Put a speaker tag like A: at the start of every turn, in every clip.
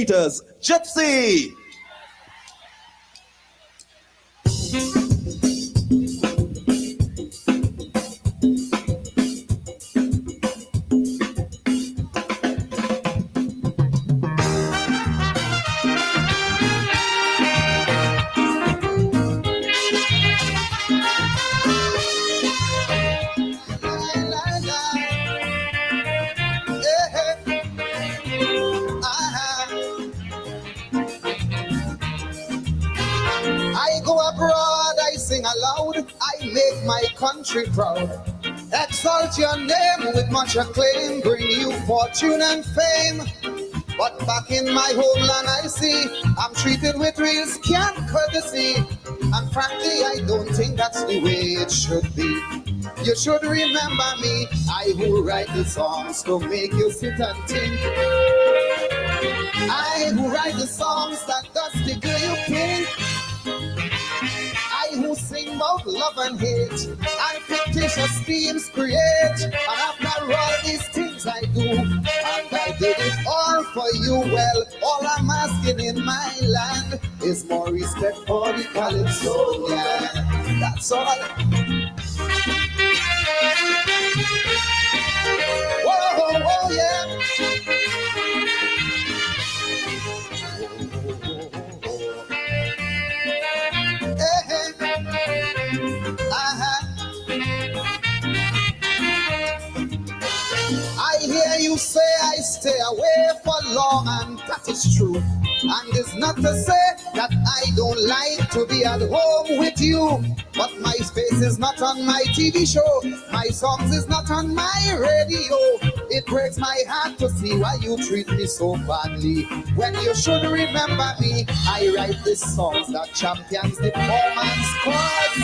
A: Peters, Gypsy.
B: I make my country proud. Exalt your name with much acclaim, bring you fortune and fame. But back in my homeland I see I'm treated with real scant courtesy. And frankly I don't think that's the way it should be. You should remember me, I who write the songs to make you sit and think. I who write the songs that does tickle you pink. I who sing about love and hate and fictitious themes create. And after all these things I do, and I did it all for you. Well, all I'm asking in my land is more respect for the calypso. Yeah, that's all. Whoa, whoa, yeah. I hear you say I stay away for long, and that is true. And it's not to say that I don't like to be at home with you, but my face is not on my TV show, my songs is not on my radio. It breaks my heart to see why you treat me so badly, when you should remember me. I write these songs that champions the poor man's cause.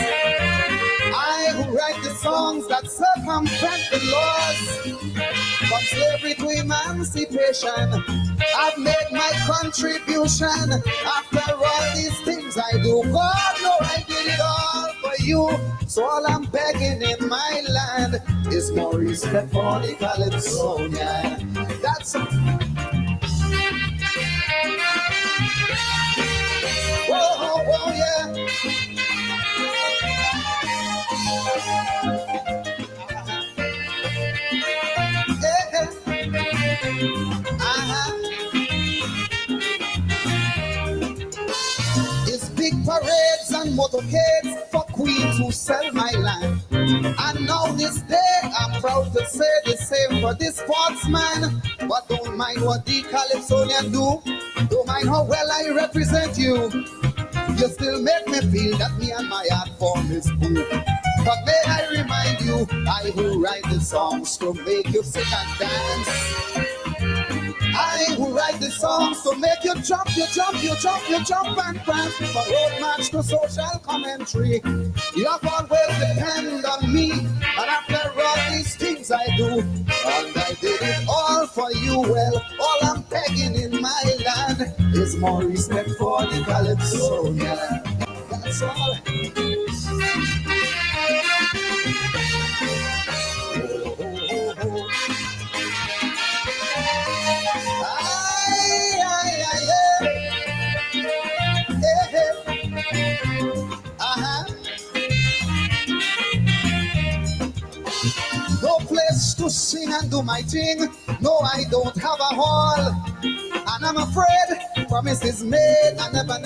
B: I who write the songs that circumvent the laws. From slavery to emancipation, I've made my contribution. After all these things I do, God know I did it all for you. So all I'm begging in my land is more respect for the calypso. Yeah, that's it. Whoa, whoa, yeah. It's big parades and motorcades for queens who sell my land. And now this day I'm proud to say the same for this sportsman. But don't mind what the Calypsonian do, don't mind how well I represent you. You still make me feel that me and my art form is cool. But may I remind you, I who write the songs to make you sit and dance. I who write the songs to make you jump, you jump, you jump, you jump and prance. From road march to social commentary, you have always depend on me. And after all these things I do, and I did it all for you. Well, all I'm begging in my land is more respect for the calypso. Yeah, that's all. No place to sing and do my thing. No, I don't have a hall. And I'm afraid promises made I never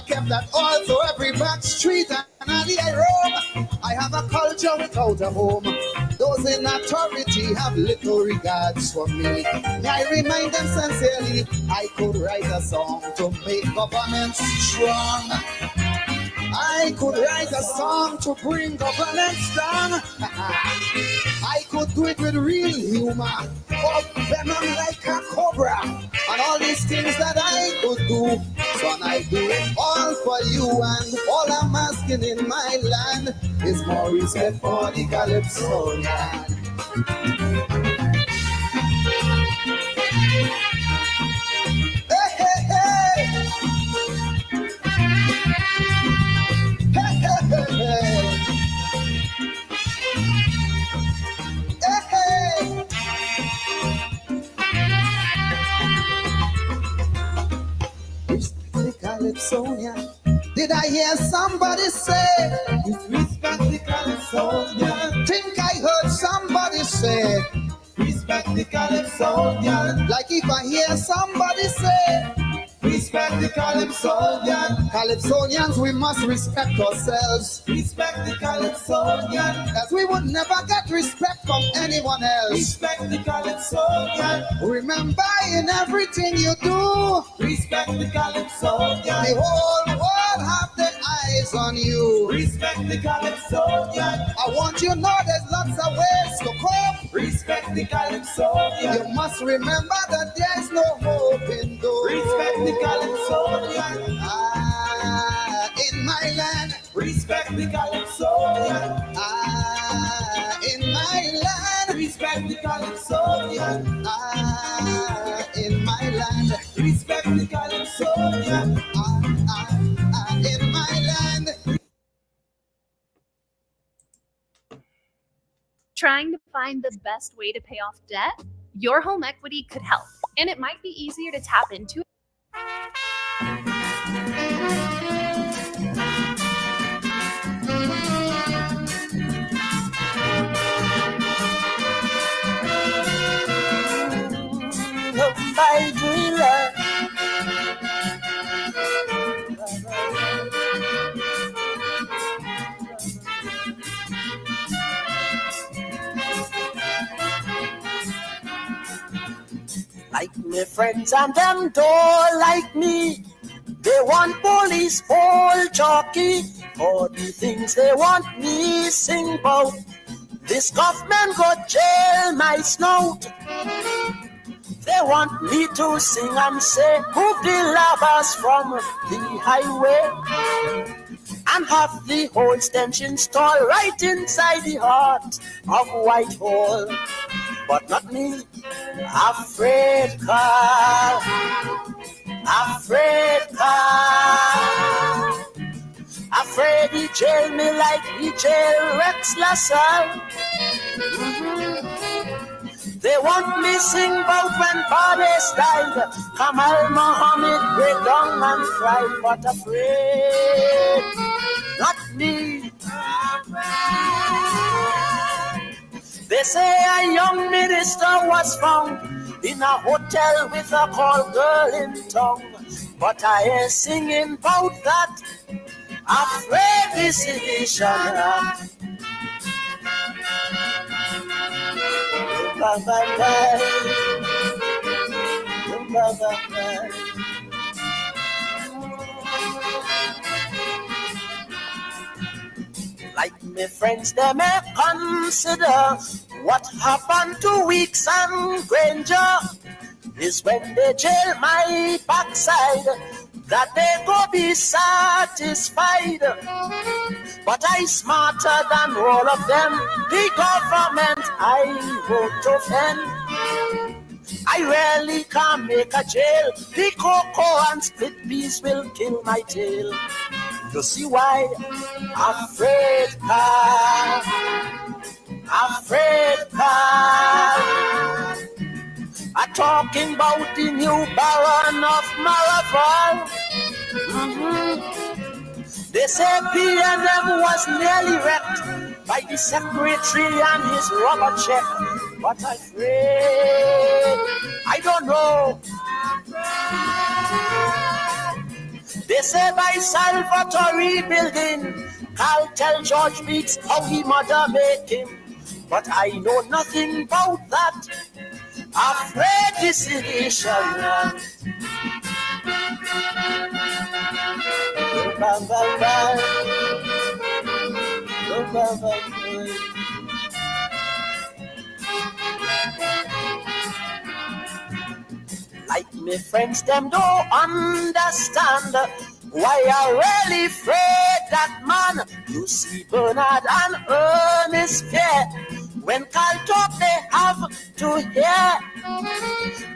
B: kept that all. So every back street and alley I roam, I have a culture without a home. Those in authority have little regards for me. May I remind them sincerely, I could write a song to make government strong. I could write a song to bring governance down. I could do it with real humor, or venom like a cobra, and all these things that I could do. So I do it all for you, and all I'm asking in my land is more respect for the calypso. Hey, hey, hey. Calypsonian. Did I hear somebody say,
A: Respect the Calypsonian.
B: think I heard somebody say,
A: Respect the Calypsonian.
B: like if I hear somebody say,
A: Respect the Calypsonian.
B: Calypsonians, we must respect ourselves,
A: Respect the Calypsonian.
B: as we would never get respect from anyone else.
A: Respect the Calypsonian.
B: Remember, in everything you do,
A: Respect the
B: the
A: Calypsonian.
B: whole world have their eyes on you.
A: Respect the Calypsonian.
B: I want you to know there's lots of ways to cope.
A: Respect the Calypsonian.
B: You must remember that there's no hope in those.
A: Respect the Calypsonian.
B: In my land.
A: Respect the Calypsonian.
B: In my land.
A: Respect the Calypsonian.
B: In my land.
A: Respect the Calypsonian.
B: In my land.
C: Trying to find the best way to pay off debt? Your home equity could help, and it might be easier to tap into.
D: By driller. Like my friends and them don't like me. They want police, all jockey. All the things they want me sing about. This government go jail my snout. They want me to sing and say, move the labbers from the highway and have the whole stench installed right inside the heart of Whitehall. But not me, afraid car, afraid he jail me like he jail Rex LaSalle. They want me sing about when fathers died. Kamal Muhammad break down and cry, but afraid, not me. They say a young minister was found in a hotel with a call girl in tongue. But I ain't singing about that. Afraid decision. Like my friends, they may consider what happened to Weeks and Granger is when they jail my backside, that they go be satisfied. But I smarter than all of them. The government I won't offend. I rarely can make a jail. The cocoa and split peas will kill my tail. You see why? Afraid car, afraid car. I'm talking about the new Baron of Maraval. They say PNM was nearly wrecked by the secretary and his rubber check. But afraid, I don't know. They say by Salvatore building, Carl tell George Beats how he mother make him. But I know nothing about that. Afraid decision. Like my friends, them don't understand why I really afraid that man. You see Bernard and Ernest Pierre. When Carl talk, they have to hear.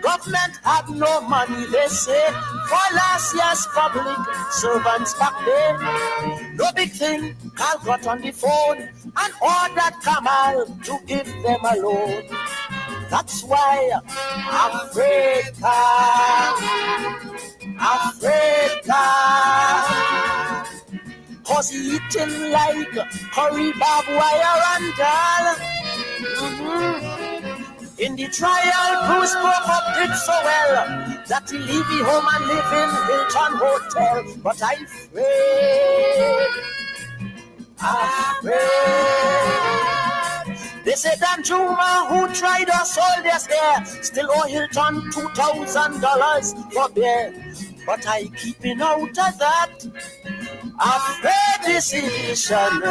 D: Government had no money, they say, for last year's public servants back then. No big thing, Carl got on the phone and ordered Kamal to give them a loan. That's why I'm afraid, afraid God. Cause he eating like curry, barbed wire and all. In the trial, Bruce broke up did so well that he leave the home and live in Hilton Hotel. But I'm afraid. They say that Juma who tried us all this there still owe Hilton $2,000 for beer. But I keeping out of that. Afraid decision.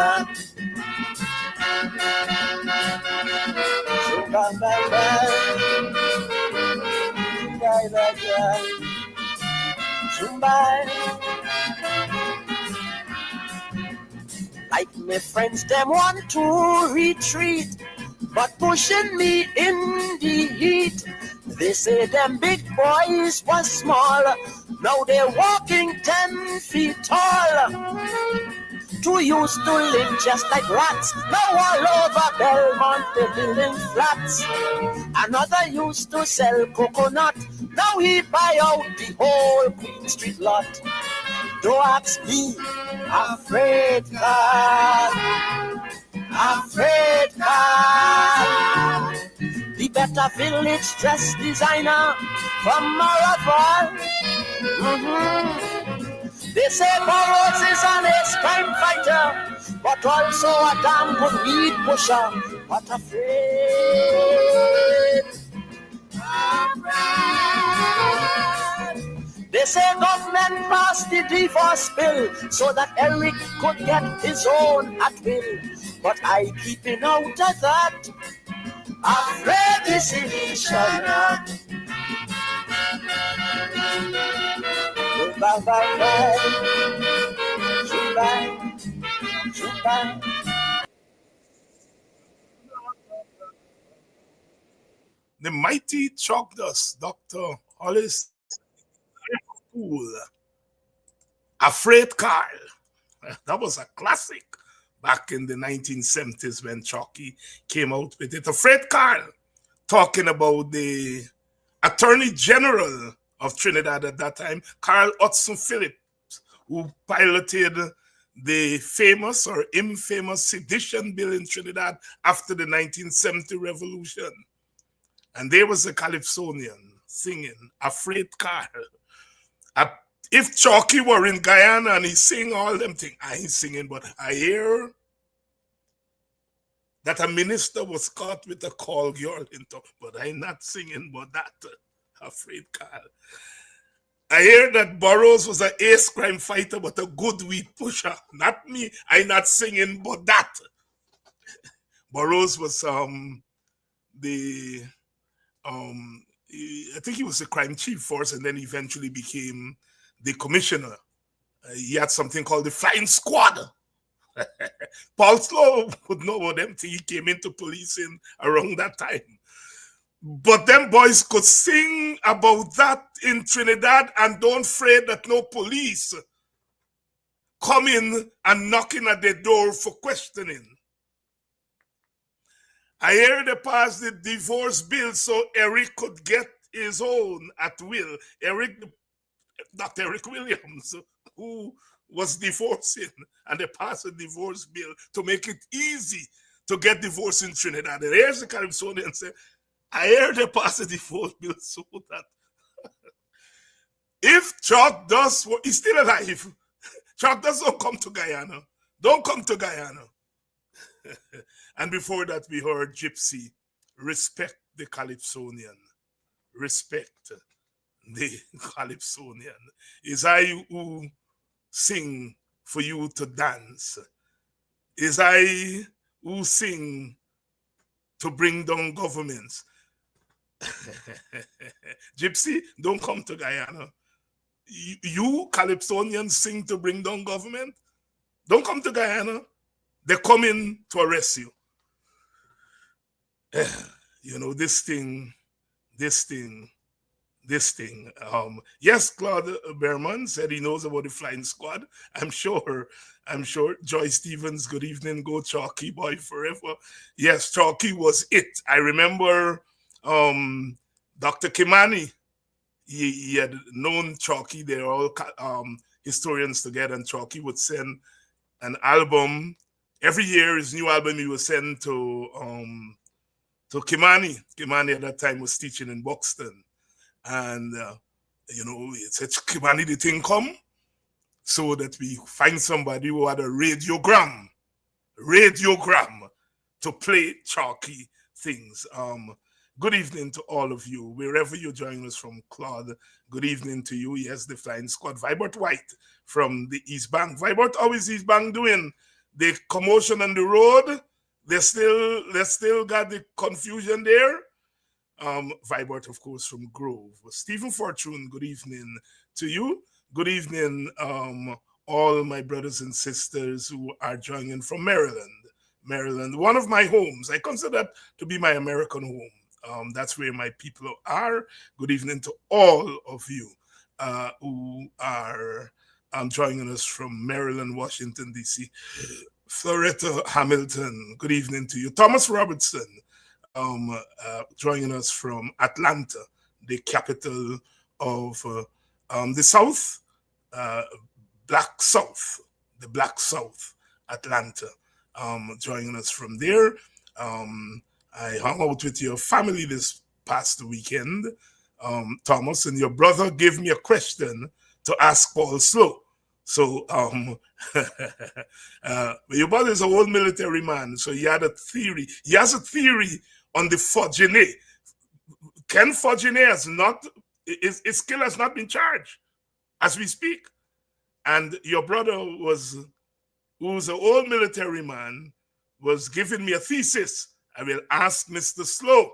D: Like my friends, them want to retreat, but pushing me in the heat. They say them big boys was small, now they're walking 10 feet tall. Two used to live just like rats, now all over Belmont they're building flats. Another used to sell coconut, now he buy out the whole Queen Street lot. Don't ask me, afraid God, afraid God. The better village dress designer from Marathon. They say Burroughs is an ex-crime fighter, but also a damn good weed pusher. But afraid. They say government passed the divorce bill so that Eric could get his own at will. But I keeping out of that. Afraid decision.
E: The mighty Chalk Dust, Dr. Hollis Pool, Afraid Carl. That was a classic back in the 1970s when Chalky came out with it. Afraid Carl, talking about the Attorney General of Trinidad at that time, Carl Hudson Phillips, who piloted the famous or infamous sedition bill in Trinidad after the 1970 revolution. And there was a Calypsonian singing, Afraid Carl. If Chalky were in Guyana and he sing all them things, I ain't singing, but I hear that a minister was caught with a call girl into, but I'm not singing but that, Afraid Carl. I hear that Burroughs was an ace crime fighter, but a good weed pusher. Not me, I'm not singing but that. Burroughs was I think he was the crime chief first and then eventually became the commissioner. He had something called the Flying Squad. Paul Slowe would know about them till he came into policing around that time. But them boys could sing about that in Trinidad and don't afraid that no police come in and knocking at their door for questioning. I hear they passed the divorce bill so Eric could get his own at will. Dr. Eric Williams, who was divorcing, and they passed a divorce bill to make it easy to get divorced in Trinidad. And here's the Calypsonian say, I hear they passed a divorce bill so that if Chalk Dust, he's still alive, Chalk Dust don't come to Guyana. Don't come to Guyana. And before that, we heard Gypsy, respect the Calypsonian. Respect the Calypsonian. Is I who sing for you to dance. Is I who sing to bring down governments. Gypsy, don't come to Guyana. You Calypsonians sing to bring down government. Don't come to Guyana. They're coming to arrest you. You know, this thing. Yes, Claude Berman said he knows about the Flying Squad. I'm sure. Joy Stevens, good evening. Go Chalky boy forever. Yes, Chalky was it. I remember Dr. Kimani he had known Chalky. They're all historians together, and Chalky would send an album every year. His new album he would send to Kimani. Kimani at that time was teaching in Buxton, and it said, Kimani, the thing come, so that we find somebody who had a radiogram to play Chalky things. Good evening to all of you, wherever you're joining us from, Claude. Good evening to you. Yes, the flying squad. Vibert White from the East Bank. Vibert, how is East Bank doing? The commotion on the road, they still got the confusion there. Vibert, of course, from Grove. Stephen Fortune, good evening to you. Good evening, all my brothers and sisters who are joining from Maryland, one of my homes. I consider that to be my American home. That's where my people are. Good evening to all of you who are joining us from Maryland, Washington, D.C. Floretta Hamilton, good evening to you. Thomas Robertson, joining us from Atlanta, the capital of the South, the Black South, Atlanta, joining us from there. I hung out with your family this past weekend, Thomas, and your brother gave me a question to ask Paul Slowe. So, your brother is an old military man, so he had a theory. He has a theory on the Forgenet. Ken Forgenet his skill has not been charged as we speak. And your brother who's an old military man, was giving me a thesis. I will ask Mr. Slowe.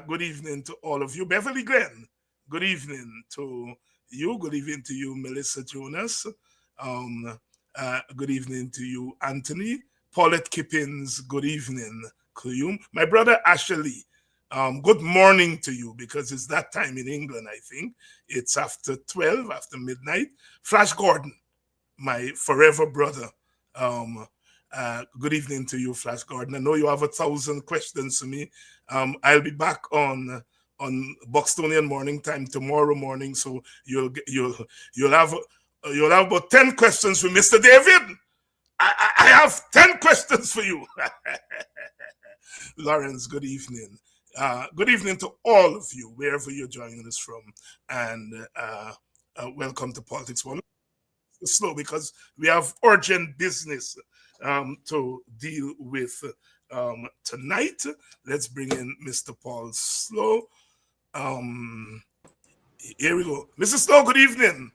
E: Good evening to all of you. Beverly Glenn, good evening to you. Good evening to you, Melissa Jonas. Good evening to you, Anthony. Paulette Kippins, good evening to you. My brother Ashley, good morning to you, because it's that time in England, I think. It's after 12, after midnight. Flash Gordon, my forever brother. Good evening to you, Flash Gordon. I know you have 1,000 questions to me. I'll be back on Buxtonian Morning Time tomorrow morning, so you'll have about 10 questions for Mr. David. I have 10 questions for you. Lawrence, good evening. Good evening to all of you, wherever you're joining us from, and welcome to Politics One. Slow, because we have urgent business to deal with tonight. Let's bring in Mr. Paul Slowe. Here we go. Mr. Slowe, good evening.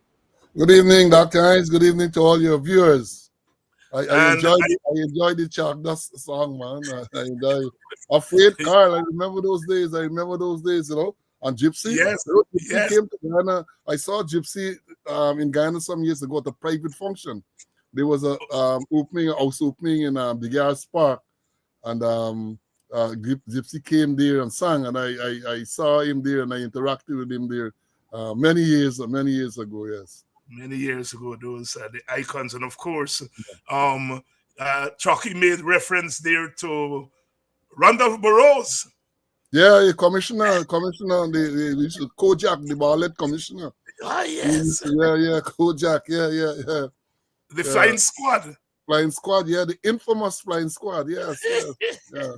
F: Good evening, Dr. Hines. Good evening to all your viewers. I enjoyed the Chargdas song, man. I enjoy it. Afraid Carl, I remember those days, you know. And Gypsy.
E: Yes.
F: Gypsy came to Guyana. I saw Gypsy in Guyana some years ago at a private function. There was a house opening in the Garage Park, and Gypsy came there and sang, and I saw him there, and I interacted with him there many years ago. Yes,
E: many years ago. Those are the icons, and of course, Chalky made reference there to Randolph Burroughs.
F: Yeah, commissioner, the Kojak, the ballet commissioner.
E: Ah, yes.
F: Yeah, Kojak, yeah.
E: The Flying Squad.
F: Flying Squad, yeah, the infamous Flying Squad, yes. Yeah.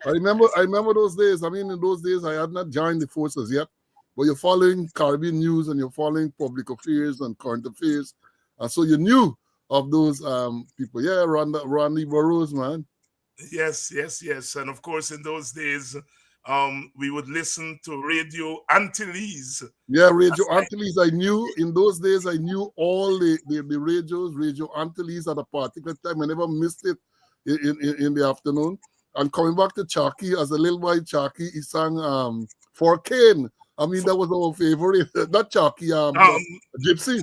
F: I remember those days. I mean, in those days, I had not joined the forces yet, but you're following Caribbean news and you're following public affairs and current affairs, and so you knew of those people. Yeah, Randy Burroughs, man.
E: Yes, and of course, in those days, we would listen to Radio Antilles.
F: Yeah, Radio Antilles. I knew in those days. I knew all the radios. Radio Antilles at a particular time. I never missed it in the afternoon. And coming back to Chalky, as a little boy, Chalky, he sang For Kane. I mean, that was our favorite. Not Chalky, Gypsy.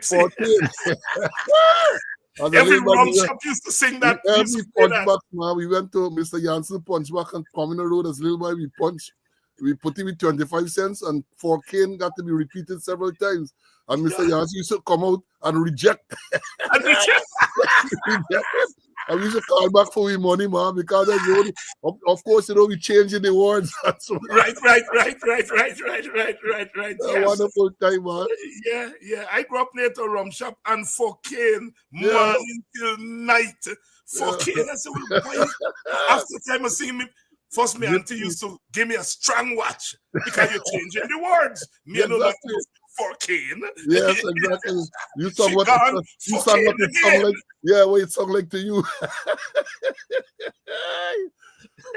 E: For
F: Kane.
E: Every rum shop used to sing that.
F: Every punch back, man. We went to Mr. Jansen punch back and Communal Road as little boy. We punch we put it with 25 cents, and 4 cane got to be repeated several times. And Mr. Yancey used to come out and reject. Reject it. And we used to call back for we money, man, because of course, we changing the words.
E: Right.
F: A wonderful time, man.
E: Yeah. I grew up near to rum shop and 4 cane morning till night. 4 cane. I said, well, boy, after time of seeing me, first my auntie used to give me a strong watch because you're changing the words. Me exactly. Not 4 cane.
F: Yes, exactly. You sound what it sound like. Yeah, what it sound like to you.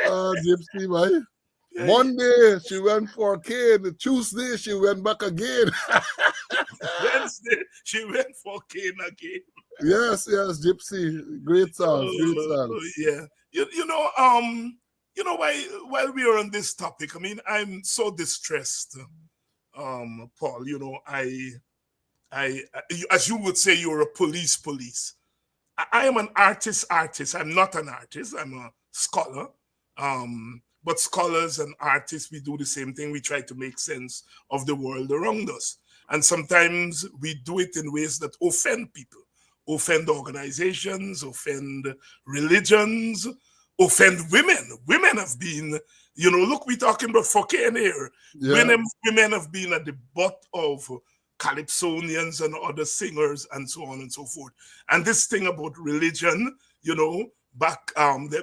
F: Gypsy, man. Monday she went 4 cane. Tuesday she went back again.
E: Wednesday she went 4 cane again.
F: Yes, Gypsy. Great song.
E: Yeah. While we are on this topic, I mean, I'm so distressed. Paul, I as you would say, you're a police. I am an artist. I'm not an artist. I'm a scholar. But scholars and artists, we do the same thing. We try to make sense of the world around us. And sometimes we do it in ways that offend people, offend organizations, offend religions, offend women. Women have been, look, we're talking about 4 cane here. Yeah. Women have been at the butt of calypsonians and other singers and so on and so forth. And this thing about religion, back,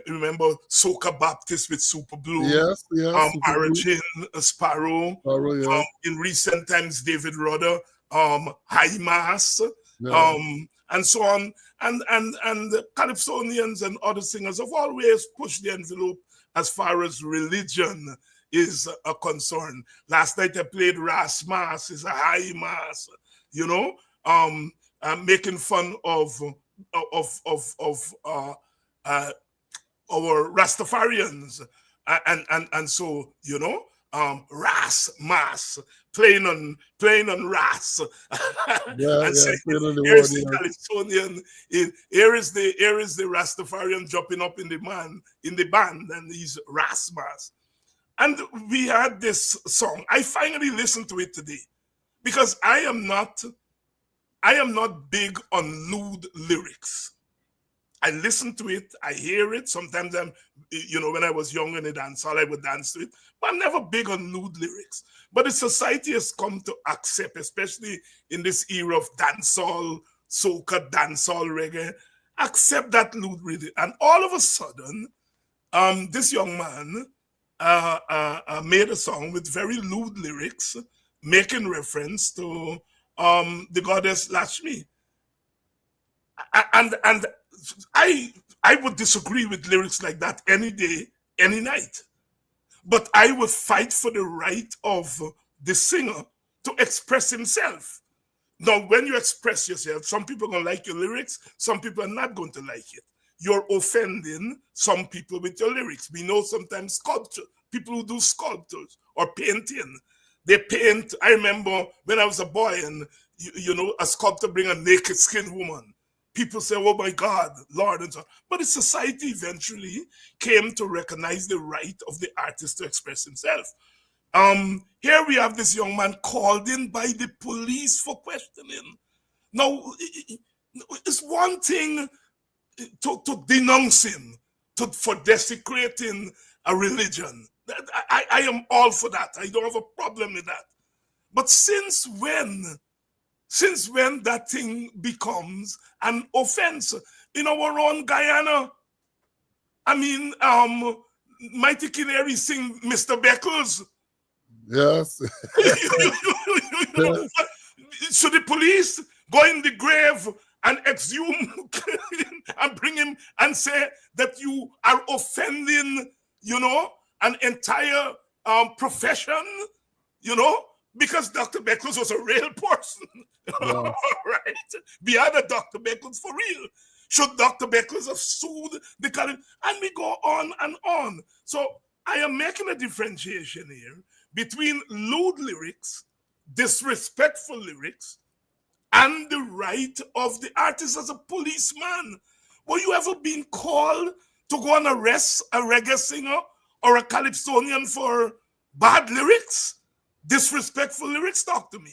E: remember Soca Baptist with Super Blue,
F: yes,
E: Origin, Sparrow,
F: yeah.
E: In recent times, David Rudder, High Mass, yeah. And so on. And the Calypsonians and other singers have always pushed the envelope as far as religion is a concern. Last night I played Ras Mass, is a high mass, making fun of our Rastafarians, and so Ras Mass, playing on Ras, and saying, here's the Calypsonian, here is the Rastafarian jumping up in the band, and he's Ras Mass. And we had this song. I finally listened to it today because I am not big on lewd lyrics. I listen to it, I hear it. Sometimes when I was young in the dance hall, I would dance to it. But I'm never big on lewd lyrics. But the society has come to accept, especially in this era of dancehall, soca, dancehall, reggae, accept that lewd rhythm. And all of a sudden, this young man made a song with very lewd lyrics, making reference to the goddess Lakshmi. And I would disagree with lyrics like that any day, any night. But I would fight for the right of the singer to express himself. Now, when you express yourself, some people are going to like your lyrics, some people are not going to like it. You're offending some people with your lyrics. We know sometimes people who do sculptures or painting, they paint. I remember when I was a boy and, a sculptor bring a naked skinned woman. People say, oh my God, Lord, and so on. But the society eventually came to recognize the right of the artist to express himself. Here we have this young man called in by the police for questioning. Now, it's one thing to denounce him for desecrating a religion. I am all for that. I don't have a problem with that. But since when that thing becomes an offense? In our own Guyana, I mean, Mighty Canary sing Mr. Beckles.
F: Yes.
E: Should the police go in the grave and exhume and bring him and say that you are offending, an entire profession, because Dr. Beckles was a real person. Yeah. Right? The other Dr. Beckles for real. Should Dr. Beckles have sued the college? And we go on and on. So I am making a differentiation here between lewd lyrics, disrespectful lyrics, and the right of the artist as a policeman. Were you ever been called to go and arrest a reggae singer or a calypsonian for bad lyrics, disrespectful lyrics? Talk to me.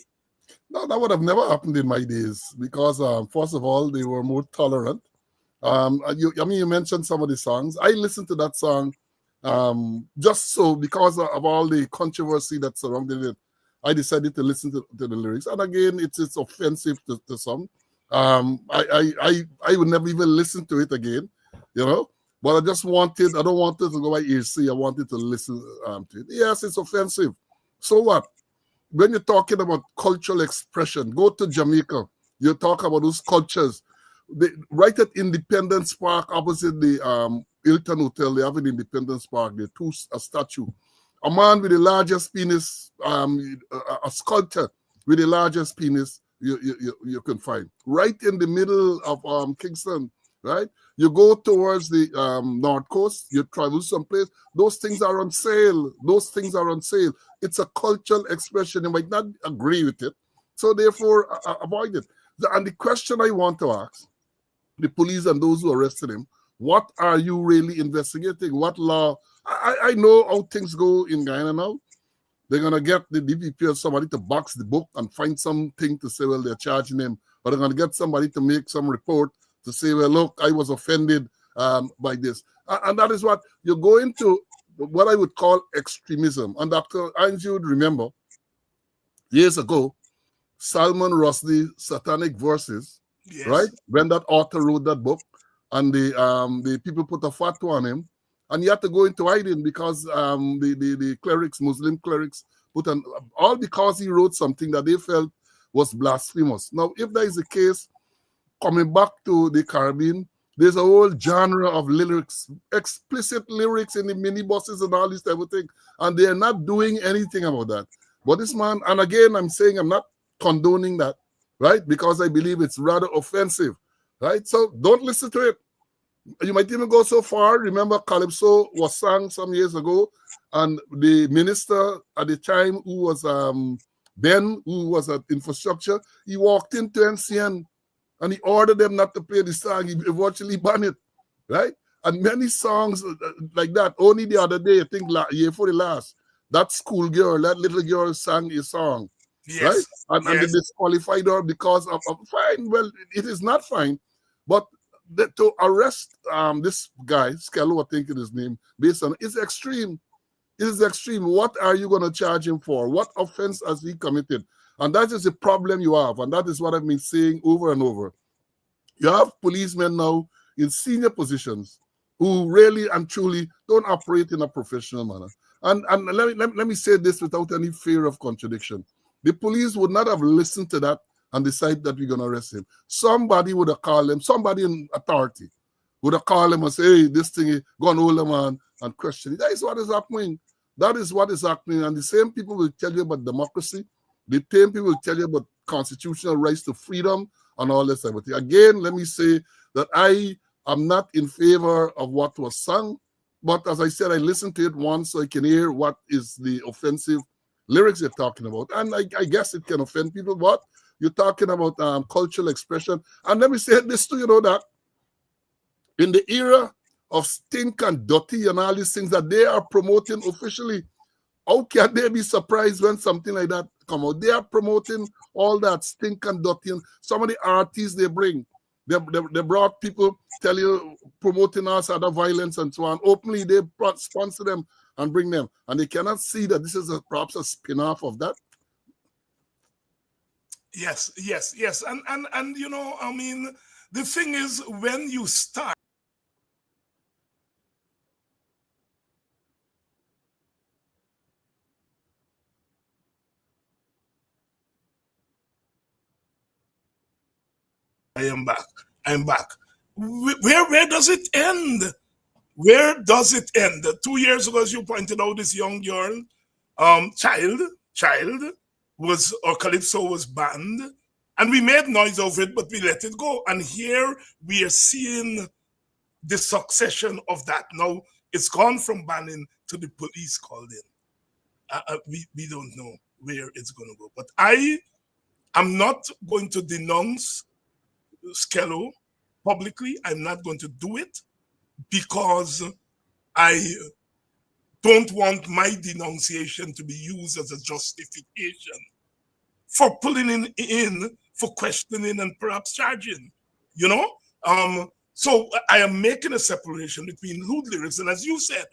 F: No, that would have never happened in my days because, first of all, they were more tolerant. You mentioned some of the songs. I listened to that song just so because of all the controversy that surrounded it. I decided to listen to the lyrics, and again, it's offensive to some. I would never even listen to it again, you know. But I don't want it to go by ear. I wanted to listen to it. Yes, it's offensive. So what? When you're talking about cultural expression, go to Jamaica. You talk about those cultures. Right at Independence Park, opposite the Hilton Hotel, they have an Independence Park. There a statue. A man with the largest penis, a sculptor with the largest penis you can find. Right in the middle of Kingston, right? You go towards the North Coast, you travel someplace, those things are on sale. It's a cultural expression. You might not agree with it. So therefore, avoid it. And the question I want to ask the police and those who arrested him, what are you really investigating? What law? I know how things go in Guyana now. They're going to get the DPP or somebody to box the book and find something to say, well, they're charging him. Or they're going to get somebody to make some report to say, well, look, I was offended by this. And that is what you're going to, what I would call extremism. And Dr. Younge would remember, years ago, Salman Rushdie, Satanic Verses,
E: Yes.
F: right? When that author wrote that book, and the people put a fatwa on him, and he had to go into hiding because the clerics, Muslim clerics, put on, all because he wrote something that they felt was blasphemous. Now, if that is the case, coming back to the Caribbean, there's a whole genre of lyrics, explicit lyrics in the minibuses and all this type of thing, and they're not doing anything about that. But this man, and again, I'm saying I'm not condoning that, right? Because I believe it's rather offensive, right? So don't listen to it. You might even go so far. Remember, Calypso was sung some years ago, and the minister at the time, who was Ben, who was at infrastructure, he walked into NCN and he ordered them not to play the song. He virtually banned it, right? And many songs like that. Only the other day, I think year for the last, that schoolgirl, that little girl sang a song,
E: Yes.
F: right? And
E: Yes.
F: they disqualified her because of fine. Well, it is not fine, but to arrest this guy, Skello, I think is his name, based on it's extreme. It is extreme. What are you going to charge him for? What offense has he committed? And that is the problem you have. And that is what I've been saying over and over. You have policemen now in senior positions who really and truly don't operate in a professional manner. And let me say this without any fear of contradiction. The police would not have listened to that and decide that we're going to arrest him. Somebody would have called him, somebody in authority would have called him and say, hey, this thing, go and hold him on and question it. That is what is happening. That is what is happening. And the same people will tell you about democracy. The same people will tell you about constitutional rights to freedom and all this type of thing. Again, let me say that I am not in favor of what was sung. But as I said, I listened to it once so I can hear what is the offensive lyrics you're talking about. And I guess it can offend people, but you're talking about cultural expression. And let me say this to you, know that in the era of stink and dirty and all these things that they are promoting officially, how can they be surprised when something like that come out? They are promoting all that stink and dirty. And some of the artists they bring, they brought people tell you, promoting us other violence and so on. Openly, they sponsor them and bring them. And they cannot see that this is perhaps a spin-off of that.
E: Yes. And you know, I mean, the thing is, when you start I'm back. Where does it end? Where does it end? 2 years ago, as you pointed out, this young girl, child was, or Calypso was banned, and we made noise over it, but we let it go. And here we are seeing the succession of that. Now it's gone from banning to the police called in. We don't know where it's going to go. But I am not going to denounce Skello publicly. I'm not going to do it because I don't want my denunciation to be used as a justification for pulling in for questioning and perhaps charging, you know? So I am making a separation between lewd lyrics, and as you said,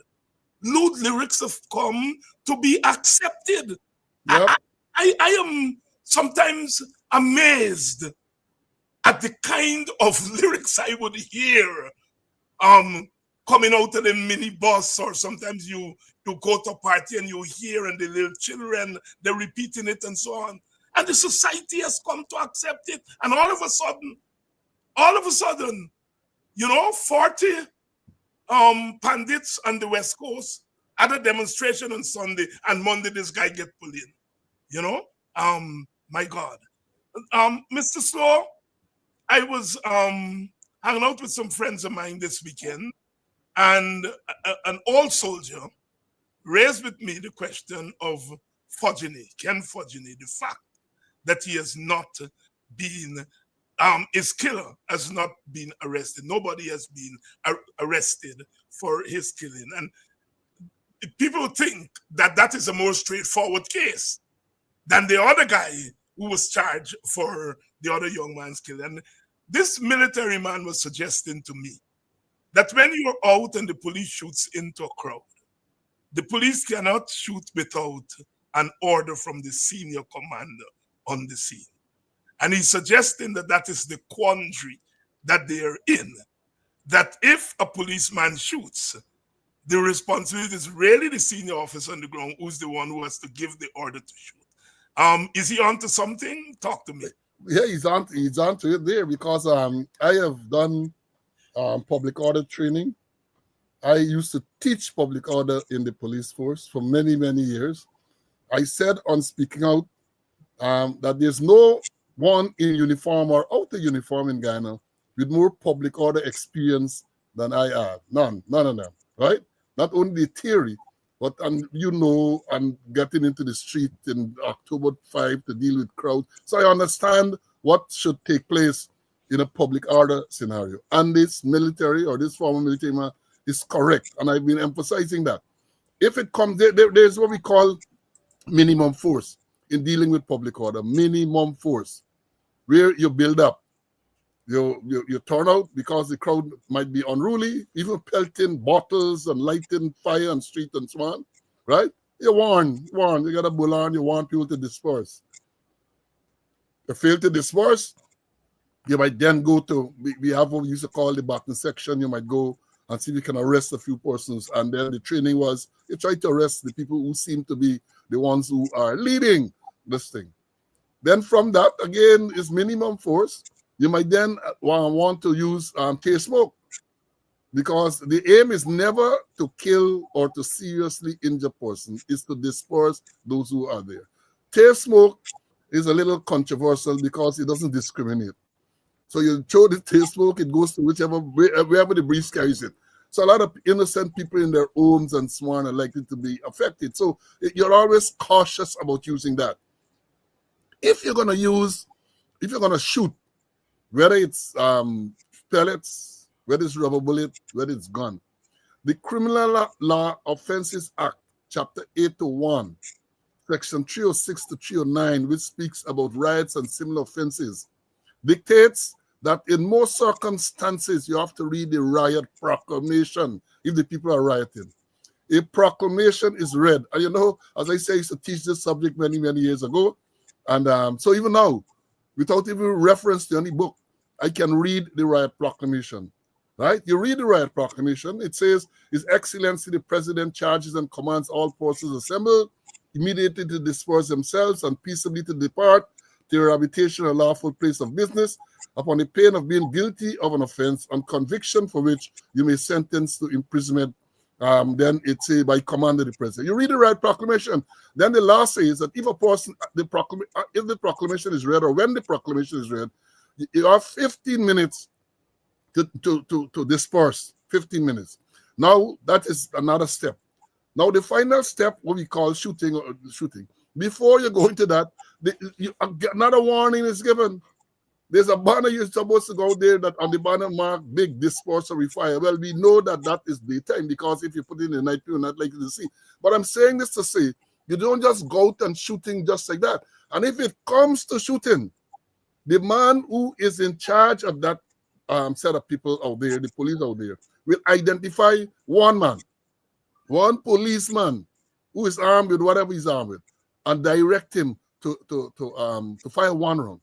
E: lewd lyrics have come to be accepted.
F: Yep.
E: I am sometimes amazed at the kind of lyrics I would hear coming out of the minibus, or sometimes you go to a party and you hear, and the little children, they're repeating it and so on. And the society has come to accept it. And all of a sudden, 40 pandits on the West Coast at a demonstration on Sunday, and Monday this guy get pulled in. My God. Mr. Slowe, I was hanging out with some friends of mine this weekend, and an old soldier raised with me the question of Ken Fudgeny, the fact that he has not been, his killer has not been arrested. Nobody has been arrested for his killing. And people think that that is a more straightforward case than the other guy who was charged for the other young man's killing. And this military man was suggesting to me that when you're out and the police shoots into a crowd, the police cannot shoot without an order from the senior commander on the scene. And he's suggesting that that is the quandary that they're in, that if a policeman shoots, the responsibility is really the senior officer on the ground who's the one who has to give the order to shoot. Is he onto something? Talk to me.
F: Yeah, he's onto it there, because I have done public order training. I used to teach public order in the police force for many, many years. I said on speaking out that there's no one in uniform or out of uniform in Guyana with more public order experience than I have. None of them, right? Not only the theory, but and getting into the street in October 5 to deal with crowds. So I understand what should take place in a public order scenario. And this military, or this former military man, is correct. And I've been emphasizing that. If it comes, there's what we call minimum force in dealing with public order. Minimum force, where you build up. You turn out because the crowd might be unruly, even pelting bottles and lighting fire on street and so on, right? You warn, you got a bull on, you want people to disperse. You fail to disperse, you might then go to, we have what we used to call the baton section. You might go and see if you can arrest a few persons. And then the training was, you try to arrest the people who seem to be the ones who are leading this thing. Then from that, again, is minimum force. You might then want to use tear smoke, because the aim is never to kill or to seriously injure persons, it's to disperse those who are there. Tear smoke is a little controversial because it doesn't discriminate. So you throw the tear smoke, it goes to wherever the breeze carries it. So a lot of innocent people in their homes and so on are likely to be affected. So you're always cautious about using that. If you're going to shoot, whether it's pellets, whether it's rubber bullet, whether it's gun, the Criminal Law Offences Act, Chapter 801, Section 306 to 309, which speaks about riots and similar offenses, dictates that in most circumstances you have to read the riot proclamation if the people are rioting. A proclamation is read. And as I say, I used to teach this subject many, many years ago. And so even now, without even reference to any book, I can read the riot proclamation, right? You read the riot proclamation. It says, His Excellency the President charges and commands all forces assembled immediately to disperse themselves and peaceably to depart to your habitation or lawful place of business upon the pain of being guilty of an offense on conviction for which you may sentence to imprisonment. Then it says by command of the president. You read the riot proclamation. Then the law says that if a person, if the proclamation is read, or when the proclamation is read, you have 15 minutes to disperse. 15 minutes. Now that is another step. Now the final step, what we call shooting. Before you go into that, another warning is given. There's a banner you're supposed to go there that on the banner mark big disposal fire. Well, we know that that is daytime because if you put it in the night, you're not likely to see. But I'm saying this to say, you don't just go out and shooting just like that. And if it comes to shooting, the man who is in charge of that set of people out there, the police out there, will identify one man, one policeman who is armed with whatever he's armed with, and direct him to fire one round.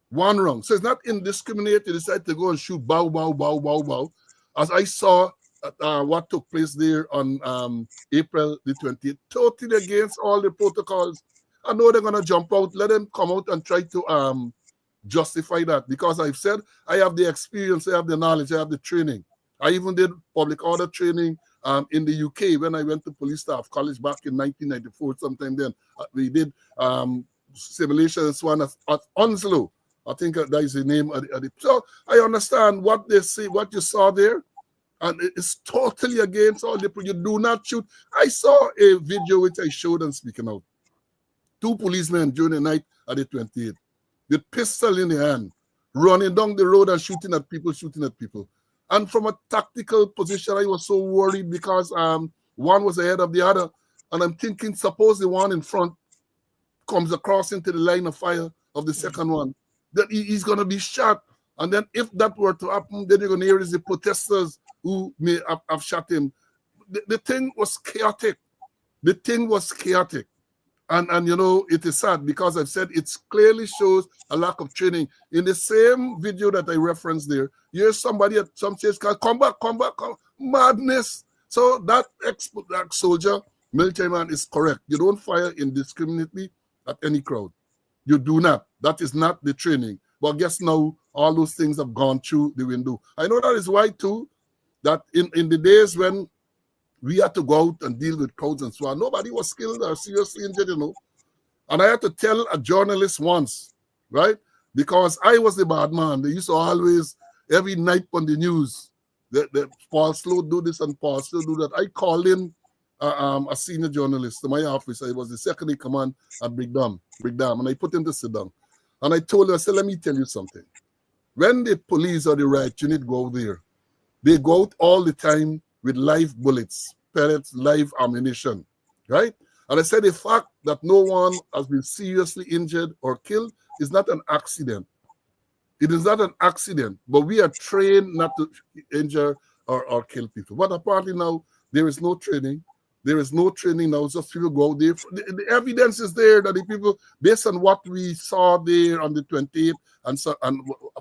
F: One round. So it's not indiscriminate. You decide to go and shoot bow, bow, bow, bow, bow. As I saw what took place there on April the 20th, totally against all the protocols. I know they're going to jump out. Let them come out and try to justify that, because I've said I have the experience, I have the knowledge, I have the training. I even did public order training in the UK when I went to police staff college back in 1994, sometime then. We did simulations one at Onslow. I think that is the name of the. So I understand what they say, what you saw there, and it's totally against all the. You do not shoot. I saw a video which I showed and speaking out. 2 policemen during the night at the 28th with pistol in the hand, running down the road and shooting at people. And from a tactical position, I was so worried because one was ahead of the other, and I'm thinking, suppose the one in front comes across into the line of fire of the second one, that he's going to be shot. And then if that were to happen, then you're going to hear is the protesters who may have shot him. The thing was chaotic. And you know, it is sad because I've said it clearly shows a lack of training. In the same video that I referenced there, you hear somebody at some stage call, come back. Madness. So that soldier, military man, is correct. You don't fire indiscriminately at any crowd. You do not. That is not the training. But guess now, all those things have gone through the window. I know that is why, too, that in the days when we had to go out and deal with crowds and so on, nobody was killed or seriously injured, you know. And I had to tell a journalist once, right? Because I was the bad man. They used to always, every night on the news, that Paul Slowe do this and Paul Slowe do that. I called in a senior journalist to my office. I was the second in command at Brigham, and I put him to sit down. And I told him, I said, let me tell you something. When the police or the riot unit go out there, they go out all the time with live bullets, pellets, live ammunition, right? And I said the fact that no one has been seriously injured or killed is not an accident. It is not an accident, but we are trained not to injure or kill people. But apparently now, there is no training. There is no training now. Just people go out there. The evidence is there that the people, based on what we saw there on the 28th and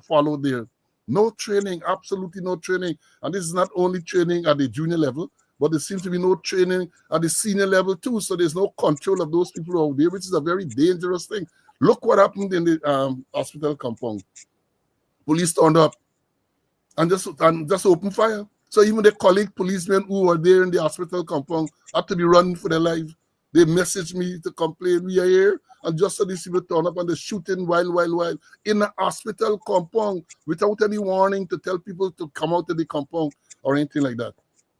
F: followed there, no training, absolutely no training. And this is not only training at the junior level, but there seems to be no training at the senior level too. So there's no control of those people out there, which is a very dangerous thing. Look what happened in the hospital compound. Police turned up and just opened fire. So even the colleague policemen who were there in the hospital compound had to be running for their lives. They messaged me to complain, we are here. And just so these people turn up and they're shooting while in a hospital compound without any warning to tell people to come out of the compound or anything like that.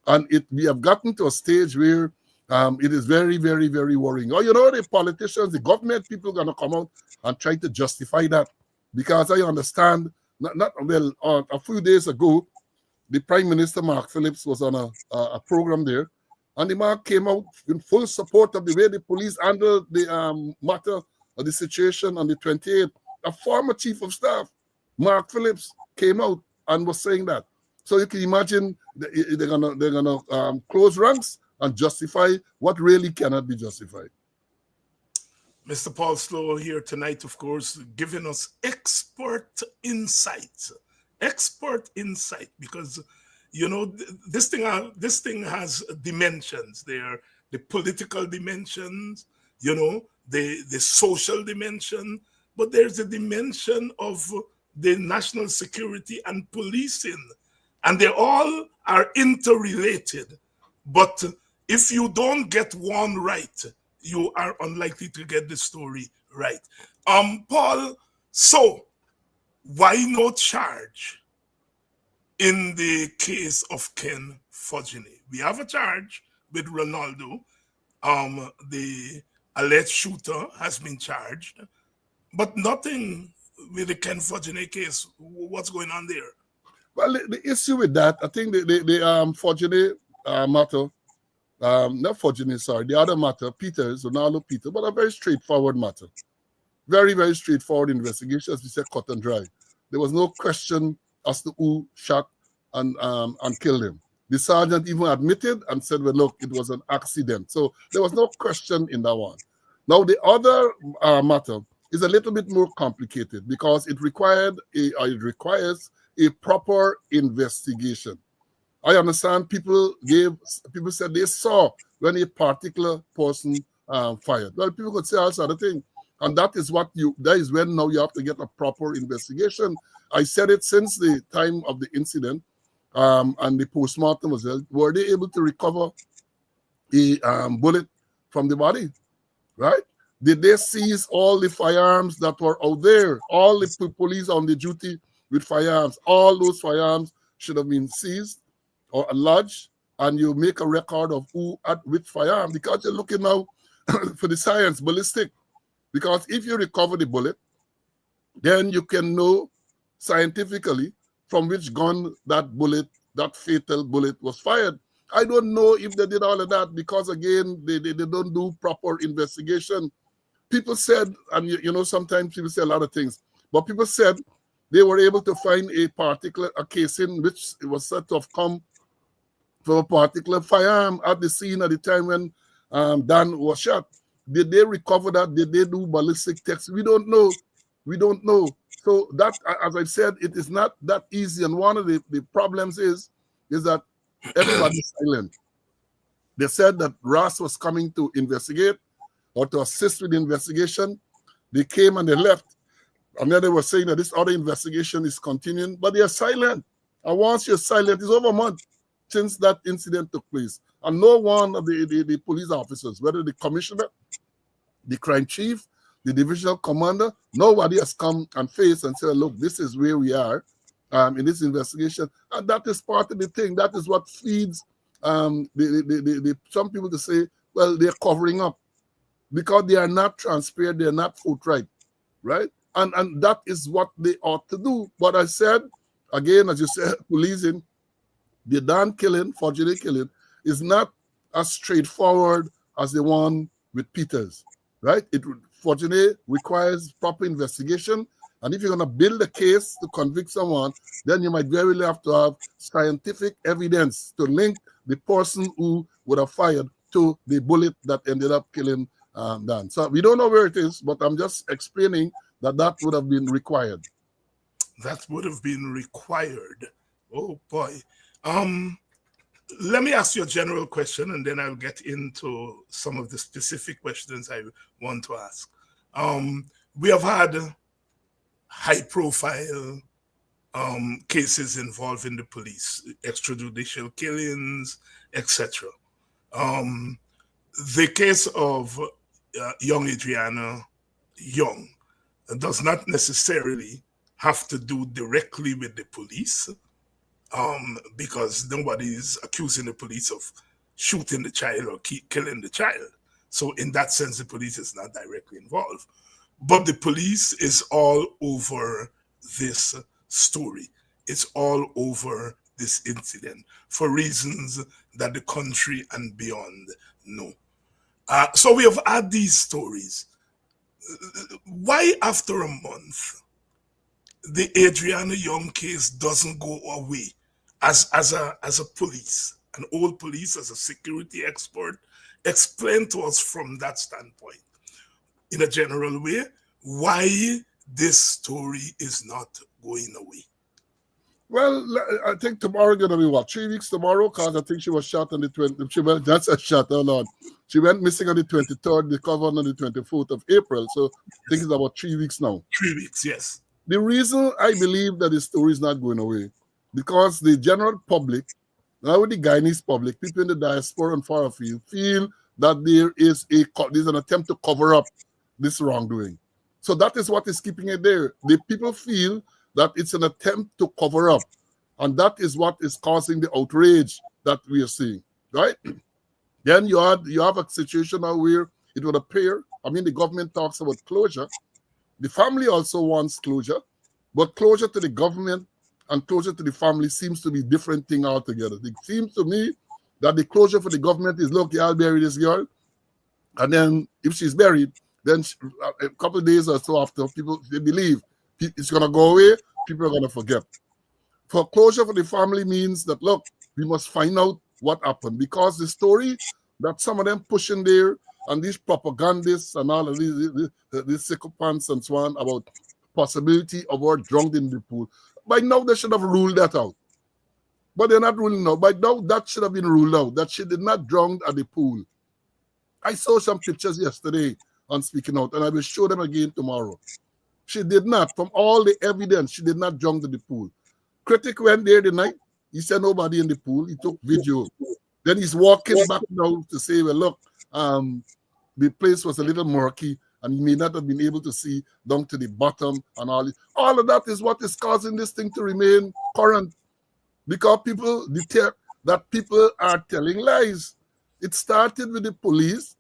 F: And we have gotten to a stage where it is very, very, very worrying. Oh, you know, the politicians, the government people are going to come out and try to justify that. Because I understand, a few days ago, the Prime Minister, Mark Phillips, was on a program there. And the man came out in full support of the way the police handled the matter of the situation on the 28th. A former chief of staff, Mark Phillips, came out and was saying that. So you can imagine they're gonna close ranks and justify what really cannot be justified.
E: Mr. Paul Slowe here tonight, of course, giving us expert insight, because you know this thing has dimensions. There, the political dimensions, you know, the social dimension, but there's a dimension of the national security and policing, and they all are interrelated. But if you don't get one right, you are unlikely to get the story right. Paul, so why no charge in the case of Ken Fudgeny? We have a charge with Ronaldo. The alleged shooter has been charged, but nothing with the Ken Fortuné case? What's going on there?
F: Well, the issue with that, I think the Fortuné matter, not Fortuné, sorry, the other matter, Peters, Ronaldo Peters, but a very straightforward matter. Very, very straightforward investigation, as we said, cut and dry. There was no question as to who shot and killed him. The sergeant even admitted and said, well, look, it was an accident. So there was no question in that one. Now, the other matter is a little bit more complicated because it requires a proper investigation. I understand people said they saw when a particular person fired. Well, people could say all sort of things. And that is when now you have to get a proper investigation. I said it since the time of the incident, and the postmortem was held. Were they able to recover a bullet from the body? Right? Did they seize all the firearms that were out there? All the police on the duty with firearms, all those firearms should have been seized or lodged, and you make a record of who at which firearm, because you're looking now for the science, ballistic. Because if you recover the bullet, then you can know scientifically from which gun that fatal bullet was fired. I don't know if they did all of that because, again, they don't do proper investigation. People said, and you know, sometimes people say a lot of things, but people said they were able to find a casing which was said to have come from a particular firearm at the scene at the time when Dan was shot. Did they recover that? Did they do ballistic tests? We don't know. We don't know. So that, as I said, it is not that easy. And one of the problems is that everybody's silent. They said that Ross was coming to investigate or to assist with the investigation. They came and they left. And then they were saying that this other investigation is continuing, but they are silent. And once you're silent, it's over a month since that incident took place. And no one of the police officers, whether the commissioner, the crime chief, the divisional commander, nobody has come and faced and said, look, this is where we are in this investigation. And that is part of the thing. That is what feeds some people to say, well, they're covering up because they are not transparent, they're not forthright, right? And that is what they ought to do. But I said, again, as you said, policing, the Dan killing, Fortuné killing, is not as straightforward as the one with Peters, right? Fortuné requires proper investigation. And if you're going to build a case to convict someone, then you might very well have to have scientific evidence to link the person who would have fired to the bullet that ended up killing Dan. So we don't know where it is, but I'm just explaining that would have been required.
E: That would have been required. Oh, boy. Let me ask you a general question, and then I'll get into some of the specific questions I want to ask. We have had high-profile cases involving the police, extrajudicial killings, etc. The case of young Adriana Younge does not necessarily have to do directly with the police, because nobody is accusing the police of shooting the child or killing the child. So in that sense, the police is not directly involved. But the police is all over this story. It's all over this incident for reasons that the country and beyond know. So we have had these stories. Why after a month, the Adriana Younge case doesn't go away? As a police, an old police, as a security expert, explain to us from that standpoint, in a general way, why this story is not going away.
F: Well, I think tomorrow going to be what, 3 weeks tomorrow? Because I think she was shot on the 20th. That's a shot, hold on. She went missing on the 23rd, recovered on the 24th of April. So I think it's about 3 weeks now.
E: 3 weeks, yes.
F: The reason I believe that the story is not going away, because the general public, now with the Guyanese public, people in the diaspora and far afield, feel that there's an attempt to cover up this wrongdoing. So that is what is keeping it there. The people feel that it's an attempt to cover up. And that is what is causing the outrage that we are seeing, right? Then you have a situation now where it would appear, I mean, the government talks about closure, The family also wants closure, but closure to the government and closure to the family seems to be different thing altogether. It seems to me that the closure for the government is, look, I'll bury this girl, and then if she's buried, then a couple of days or so after, people, they believe it's going to go away, people are going to forget. For closure for the family means that, look, we must find out what happened, because the story that some of them pushing there and these propagandists and all of these sycophants and so on about possibility of her drowned in the pool, by now they should have ruled that out. But they're not ruling out. By now that should have been ruled out, that she did not drown at the pool. I saw some pictures yesterday on Speaking Out, and I will show them again tomorrow. She did not. From all the evidence, she did not drown in the pool. Critic went there the night. He said nobody in the pool. He took video. Then he's walking back now to say, well, look, the place was a little murky, and he may not have been able to see down to the bottom and all. All of that is what is causing this thing to remain current, because people detect that people are telling lies. It started with the police,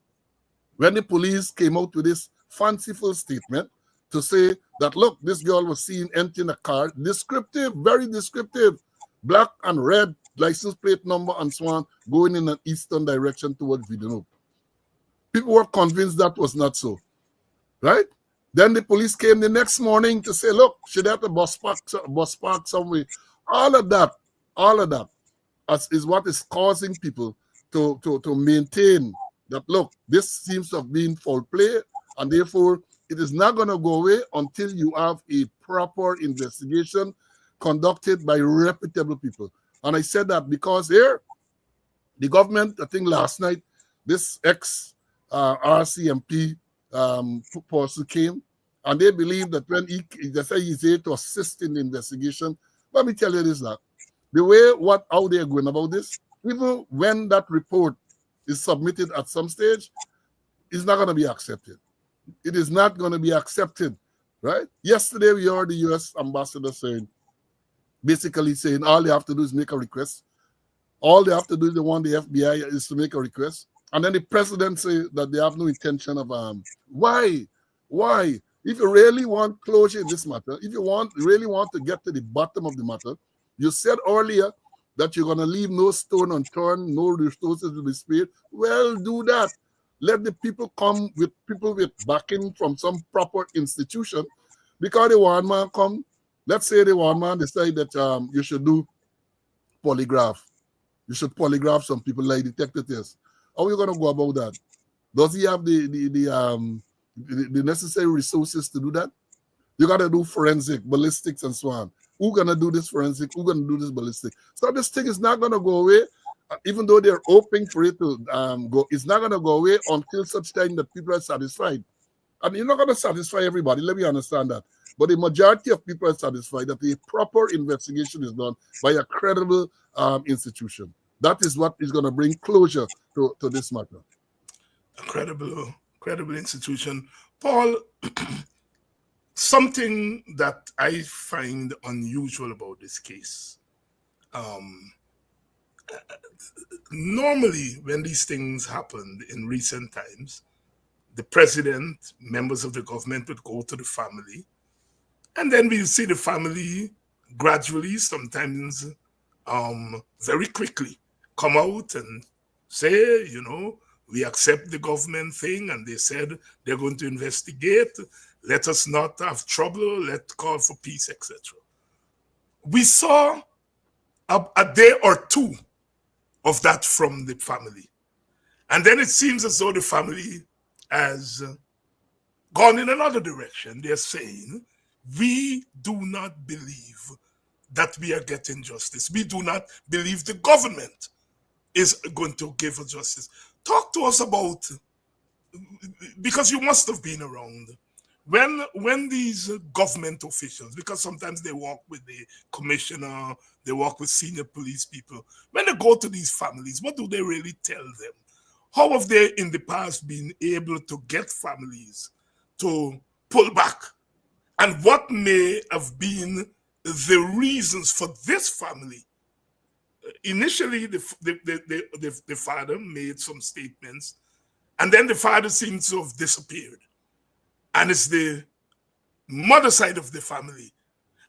F: when the police came out with this fanciful statement to say that, look, this girl was seen emptying a car, descriptive, very descriptive, black and red, license plate number and so on, going in an eastern direction towards Vidano. People were convinced that was not so, right? Then the police came the next morning to say, look, she had a bus park somewhere. All of that is what is causing people to maintain that, look, this seems to have been foul play, and therefore it is not going to go away until you have a proper investigation conducted by reputable people. And I said that because here, the government, I think last night, this ex-RCMP person came, and they believe that when they say he's here to assist in the investigation. Let me tell you this now. The way how they're going about this, even when that report is submitted at some stage, it's not going to be accepted. It is not going to be accepted, right? Yesterday, we heard the U.S. ambassador basically saying all they have to do is make a request. All they have to do is the FBI is to make a request. And then the president say that they have no intention of why? If you really want closure in this matter, if you really want to get to the bottom of the matter, you said earlier that you're going to leave no stone unturned, no resources will be spared. Well, do that. Let the people come with backing from some proper institution. Because the one man come, let's say the one man decide that you should do polygraph. You should polygraph some people like detective tests. How are you going to go about that? Does he have the necessary resources to do that? You got to do forensic, ballistics, and so on. Who's going to do this forensic? Who's going to do this ballistic? So this thing is not going to go away, even though they're hoping for it to go. It's not going to go away until such time that people are satisfied. And you're not going to satisfy everybody. Let me understand that. But the majority of people are satisfied that a proper investigation is done by a credible institution. That is what is going to bring closure to this matter.
E: A credible institution. Paul, something that I find unusual about this case. Normally, when these things happened in recent times, the president, members of the government would go to the family, and then we see the family gradually, sometimes very quickly, come out and say, we accept the government thing, and they said they're going to investigate. Let us not have trouble. Let's call for peace, etc. We saw a day or two of that from the family. And then it seems as though the family has gone in another direction. They're saying, we do not believe that we are getting justice. We do not believe the government is going to give us justice. Talk to us about, because you must have been around, when these government officials, because sometimes they walk with the commissioner, they walk with senior police people, when they go to these families, what do they really tell them? How have they in the past been able to get families to pull back? And what may have been the reasons for this family? Initially, the father made some statements, and then the father seems to have disappeared. And it's the mother side of the family.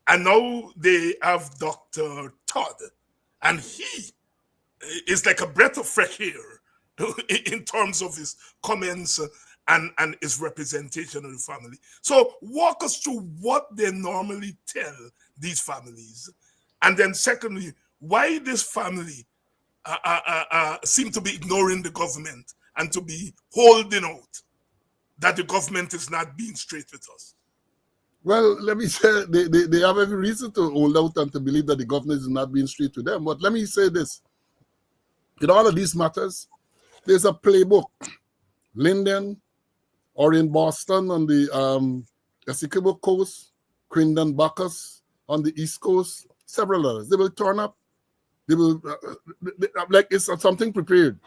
E: And now they have Dr. Todd, and he is like a breath of fresh air in terms of his comments and his representation of the family. So walk us through what they normally tell these families. And then secondly, why this family seem to be ignoring the government and to be holding out that the government is not being straight with us.
F: Well, let me say they have every reason to hold out and to believe that the government is not being straight to them. But let me say this. In all of these matters, there's a playbook. Linden or in Boston on the Essequibo Coast, Crindon Bacchus on the East Coast, several others. They will turn up. They will, like it's something prepared.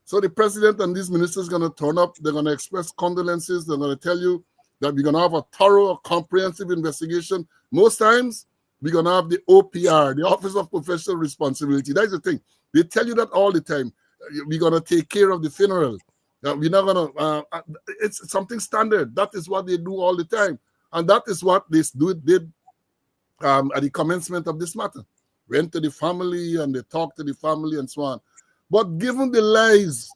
F: So the president and these ministers are going to turn up. They're going to express condolences. They're going to tell you that we're going to have a thorough, comprehensive investigation. Most times, we're going to have the OPR, the Office of Professional Responsibility. That's the thing. They tell you that all the time. We're going to take care of the funeral. We're not going to, it's something standard. That is what they do all the time. And that is what they did at the commencement of this matter. Went to the family and they talked to the family and so on. But given the lies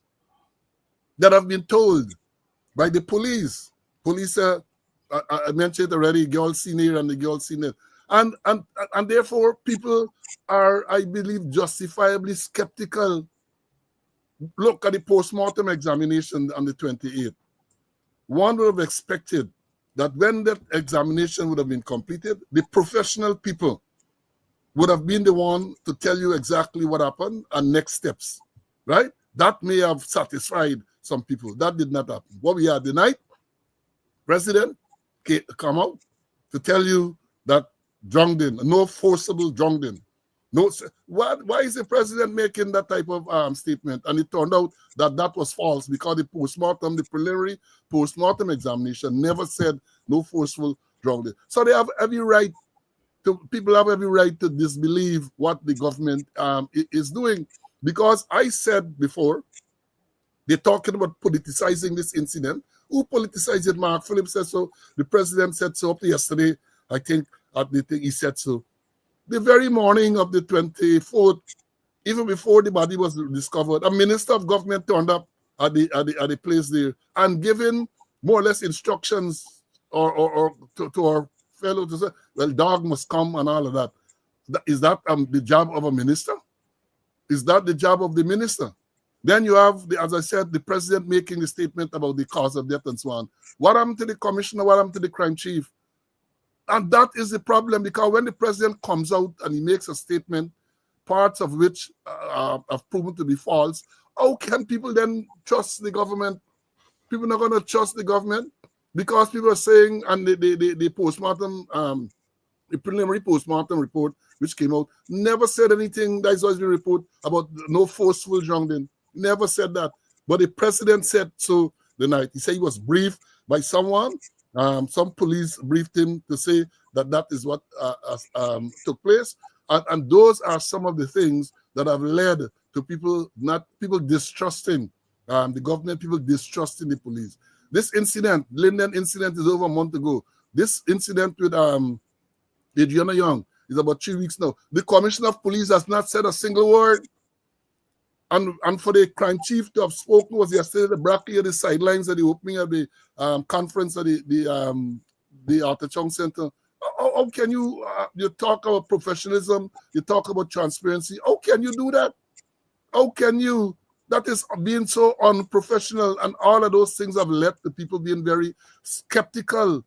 F: that have been told by the police, I mentioned it already, girl senior and the girl senior, and therefore people are, I believe, justifiably skeptical. Look at the post-mortem examination on the 28th. One would have expected that when that examination would have been completed, the professional people would have been the one to tell you exactly what happened and next steps, right? That may have satisfied some people. That did not happen. What we had the night, President come out to tell you that drowning, no forcible drowning. No, why is the president making that type of statement? And it turned out that that was false because the post-mortem, the preliminary post-mortem examination never said no forceful drowning. So they have every right people have every right to disbelieve what the government is doing. Because I said before, they're talking about politicizing this incident. Who politicized it? Mark Phillips said so. The president said so up to yesterday. I think at the thing he said so. The very morning of the 24th, even before the body was discovered, a minister of government turned up at the place there and given more or less instructions or to our fellow to say, well, dog must come and all of that. Is that the job of a minister? Is that the job of the minister? Then you have, as I said, the president making the statement about the cause of death and so on. What happened to the commissioner? What happened to the crime chief? And that is the problem, because when the president comes out and he makes a statement, parts of which have proven to be false, how can people then trust the government? People are not going to trust the government because people are saying, and the postmortem, the preliminary postmortem report, which came out, never said anything. That's always been report about no forceful drowning. Never said that. But the president said so the night. He said he was briefed by someone. Some police briefed him to say that that is what took place. And those are some of the things that have led to people distrusting the government, people distrusting the police. This incident, Linden incident, is over a month ago. This incident with Adriana Younge is about 3 weeks now. The commissioner of police has not said a single word. And for the crime chief to have spoken was yesterday the broccoli at the sidelines at the opening of the conference at the Arthur Chung Center. How can you talk about professionalism, you talk about transparency? How can you do that? How can you? That is being so unprofessional, and all of those things have led to people being very skeptical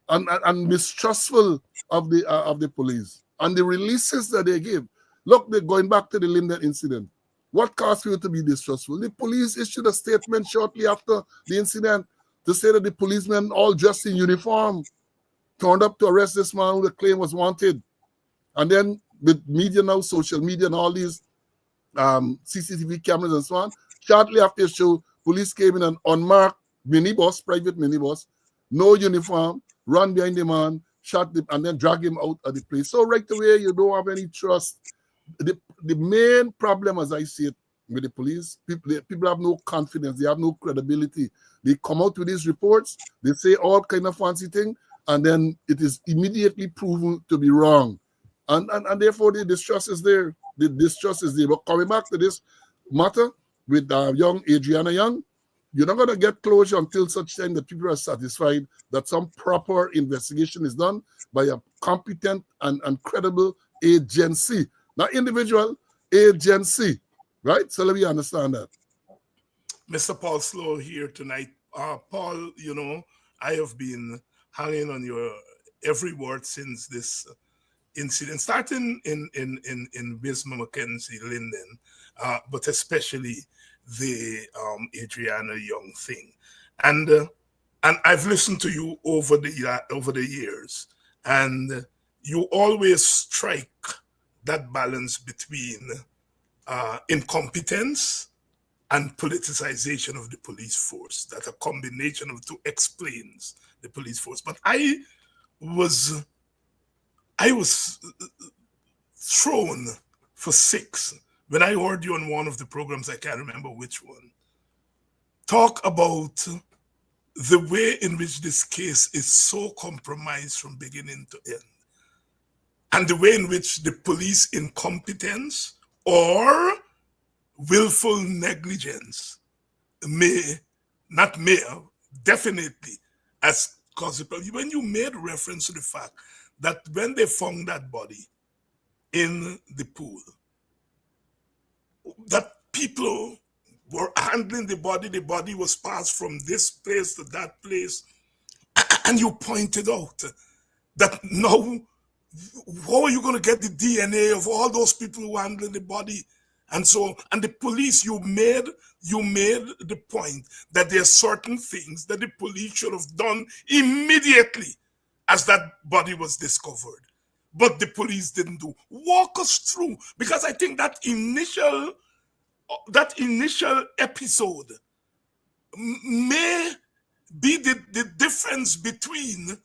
F: and mistrustful of the police and the releases that they give. Look, they're going back to the Linden incident. What caused people to be distrustful? The police issued a statement shortly after the incident to say that the policemen, all dressed in uniform, turned up to arrest this man who the claim was wanted. And then with media now, social media and all these CCTV cameras and so on, shortly after the show, police came in an unmarked minibus, private minibus, no uniform, run behind the man, shot him, and then drag him out of the place. So right away, you don't have any trust. The main problem, as I see it, with the police, people have no confidence, they have no credibility. They come out with these reports, they say all kind of fancy things, and then it is immediately proven to be wrong. And therefore the distrust is there. The distrust is there. But coming back to this matter with young Adriana Younge, you're not going to get closure until such time that people are satisfied that some proper investigation is done by a competent and credible agency. Not individual, agency. Right? So let me understand that.
E: Mr. Paul Slowe here tonight. Paul, you know, I have been hanging on your every word since this incident, starting in Bismarck Mackenzie, Linden, but especially the Adriana Younge thing, and I've listened to you over the years, and you always strike that balance between incompetence and politicization of the police force. That a combination of two explains the police force. But I was thrown for 6 when I heard you on one of the programs, I can't remember which one, talk about the way in which this case is so compromised from beginning to end, and the way in which the police incompetence or willful negligence definitely as causable. When you made reference to the fact that when they found that body in the pool, that people were handling the body was passed from this place to that place, and you pointed out that now, how are you going to get the DNA of all those people who handling the body? And so, and the police, you made the point that there are certain things that the police should have done immediately as that body was discovered, but the police didn't do. Walk us through, because I think that initial episode may be the difference between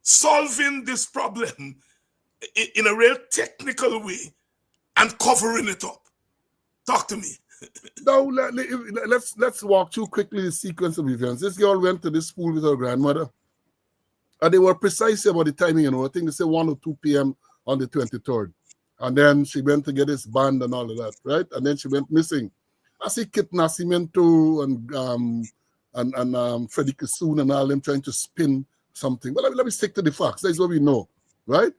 E: solving this problem in a real technical way and covering it up. Talk to me.
F: Now, let's walk through quickly the sequence of events. This girl went to this pool with her grandmother, and they were precise about the timing. I think they said 1 or 2 p.m. on the 23rd. And then she went to get his band and all of that, right? And then she went missing. I see Kit Nascimento and Freddie Kissoon and all them trying to spin something. But let me stick to the facts. That's what we know, right?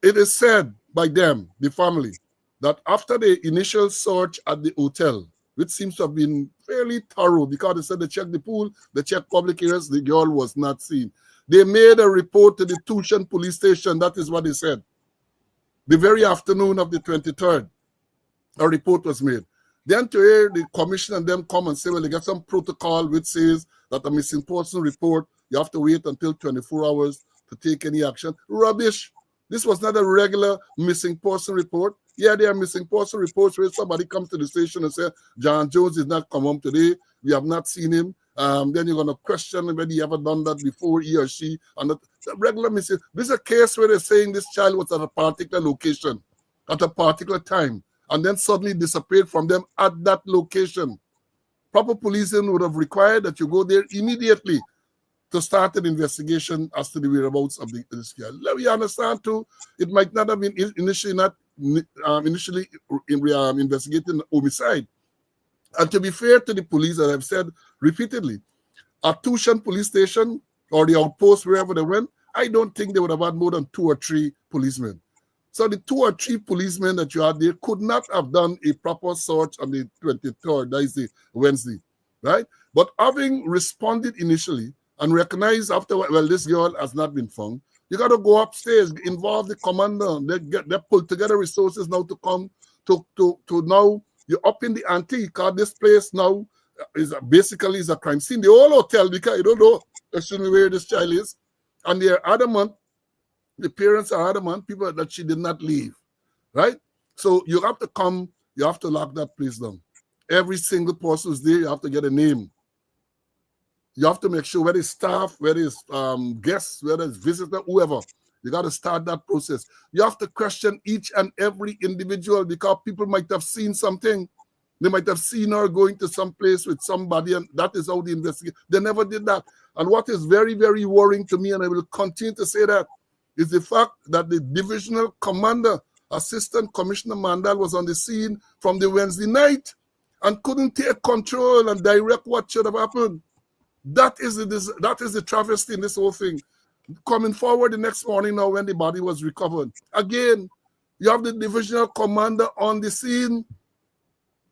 F: It is said by them, the family, that after the initial search at the hotel, which seems to have been fairly thorough because they said they checked the pool, they checked public areas, the girl was not seen. They made a report to the Tucson police station. That is what they said. The very afternoon of the 23rd, a report was made. Then to hear the commission and them come and say, well, they got some protocol which says that a missing person report, you have to wait until 24 hours to take any action. Rubbish. This was not a regular missing person report. Yeah, there are missing person reports where somebody comes to the station and says, John Jones did not come home today. We have not seen him. Then you're going to question whether he ever done that before, he or she. And the regular missing. This is a case where they're saying this child was at a particular location at a particular time and then suddenly disappeared from them at that location. Proper policing would have required that you go there immediately to start an investigation as to the whereabouts of this girl. Let me understand too, it might not have been initially investigating homicide. And to be fair to the police, as I've said repeatedly, at Tucson police station or the outpost, wherever they went, I don't think they would have had more than 2 or 3 policemen. So the 2 or 3 policemen that you had there could not have done a proper search on the 23rd, that is the Wednesday, right? But having responded initially and recognized after, well, this girl has not been found, you got to go upstairs, involve the commander. They pull together resources now to come to now. You're up in the ante because this place now is basically a crime scene. The whole hotel, because you don't know actually where this child is. And they're adamant, the parents are adamant, people that she did not leave, right? So you have to come, you have to lock that place down. Every single person who's there, you have to get a name. You have to make sure whether it's staff, whether it's guests, whether it's visitor, whoever. You got to start that process. You have to question each and every individual because people might have seen something. They might have seen her going to some place with somebody, and that is how they investigate. They never did that. And what is very, very worrying to me, and I will continue to say that, is the fact that the divisional commander, Assistant Commissioner Mandal, was on the scene from the Wednesday night and couldn't take control and direct what should have happened. That is the travesty in this whole thing. Coming forward the next morning now when the body was recovered. Again, you have the divisional commander on the scene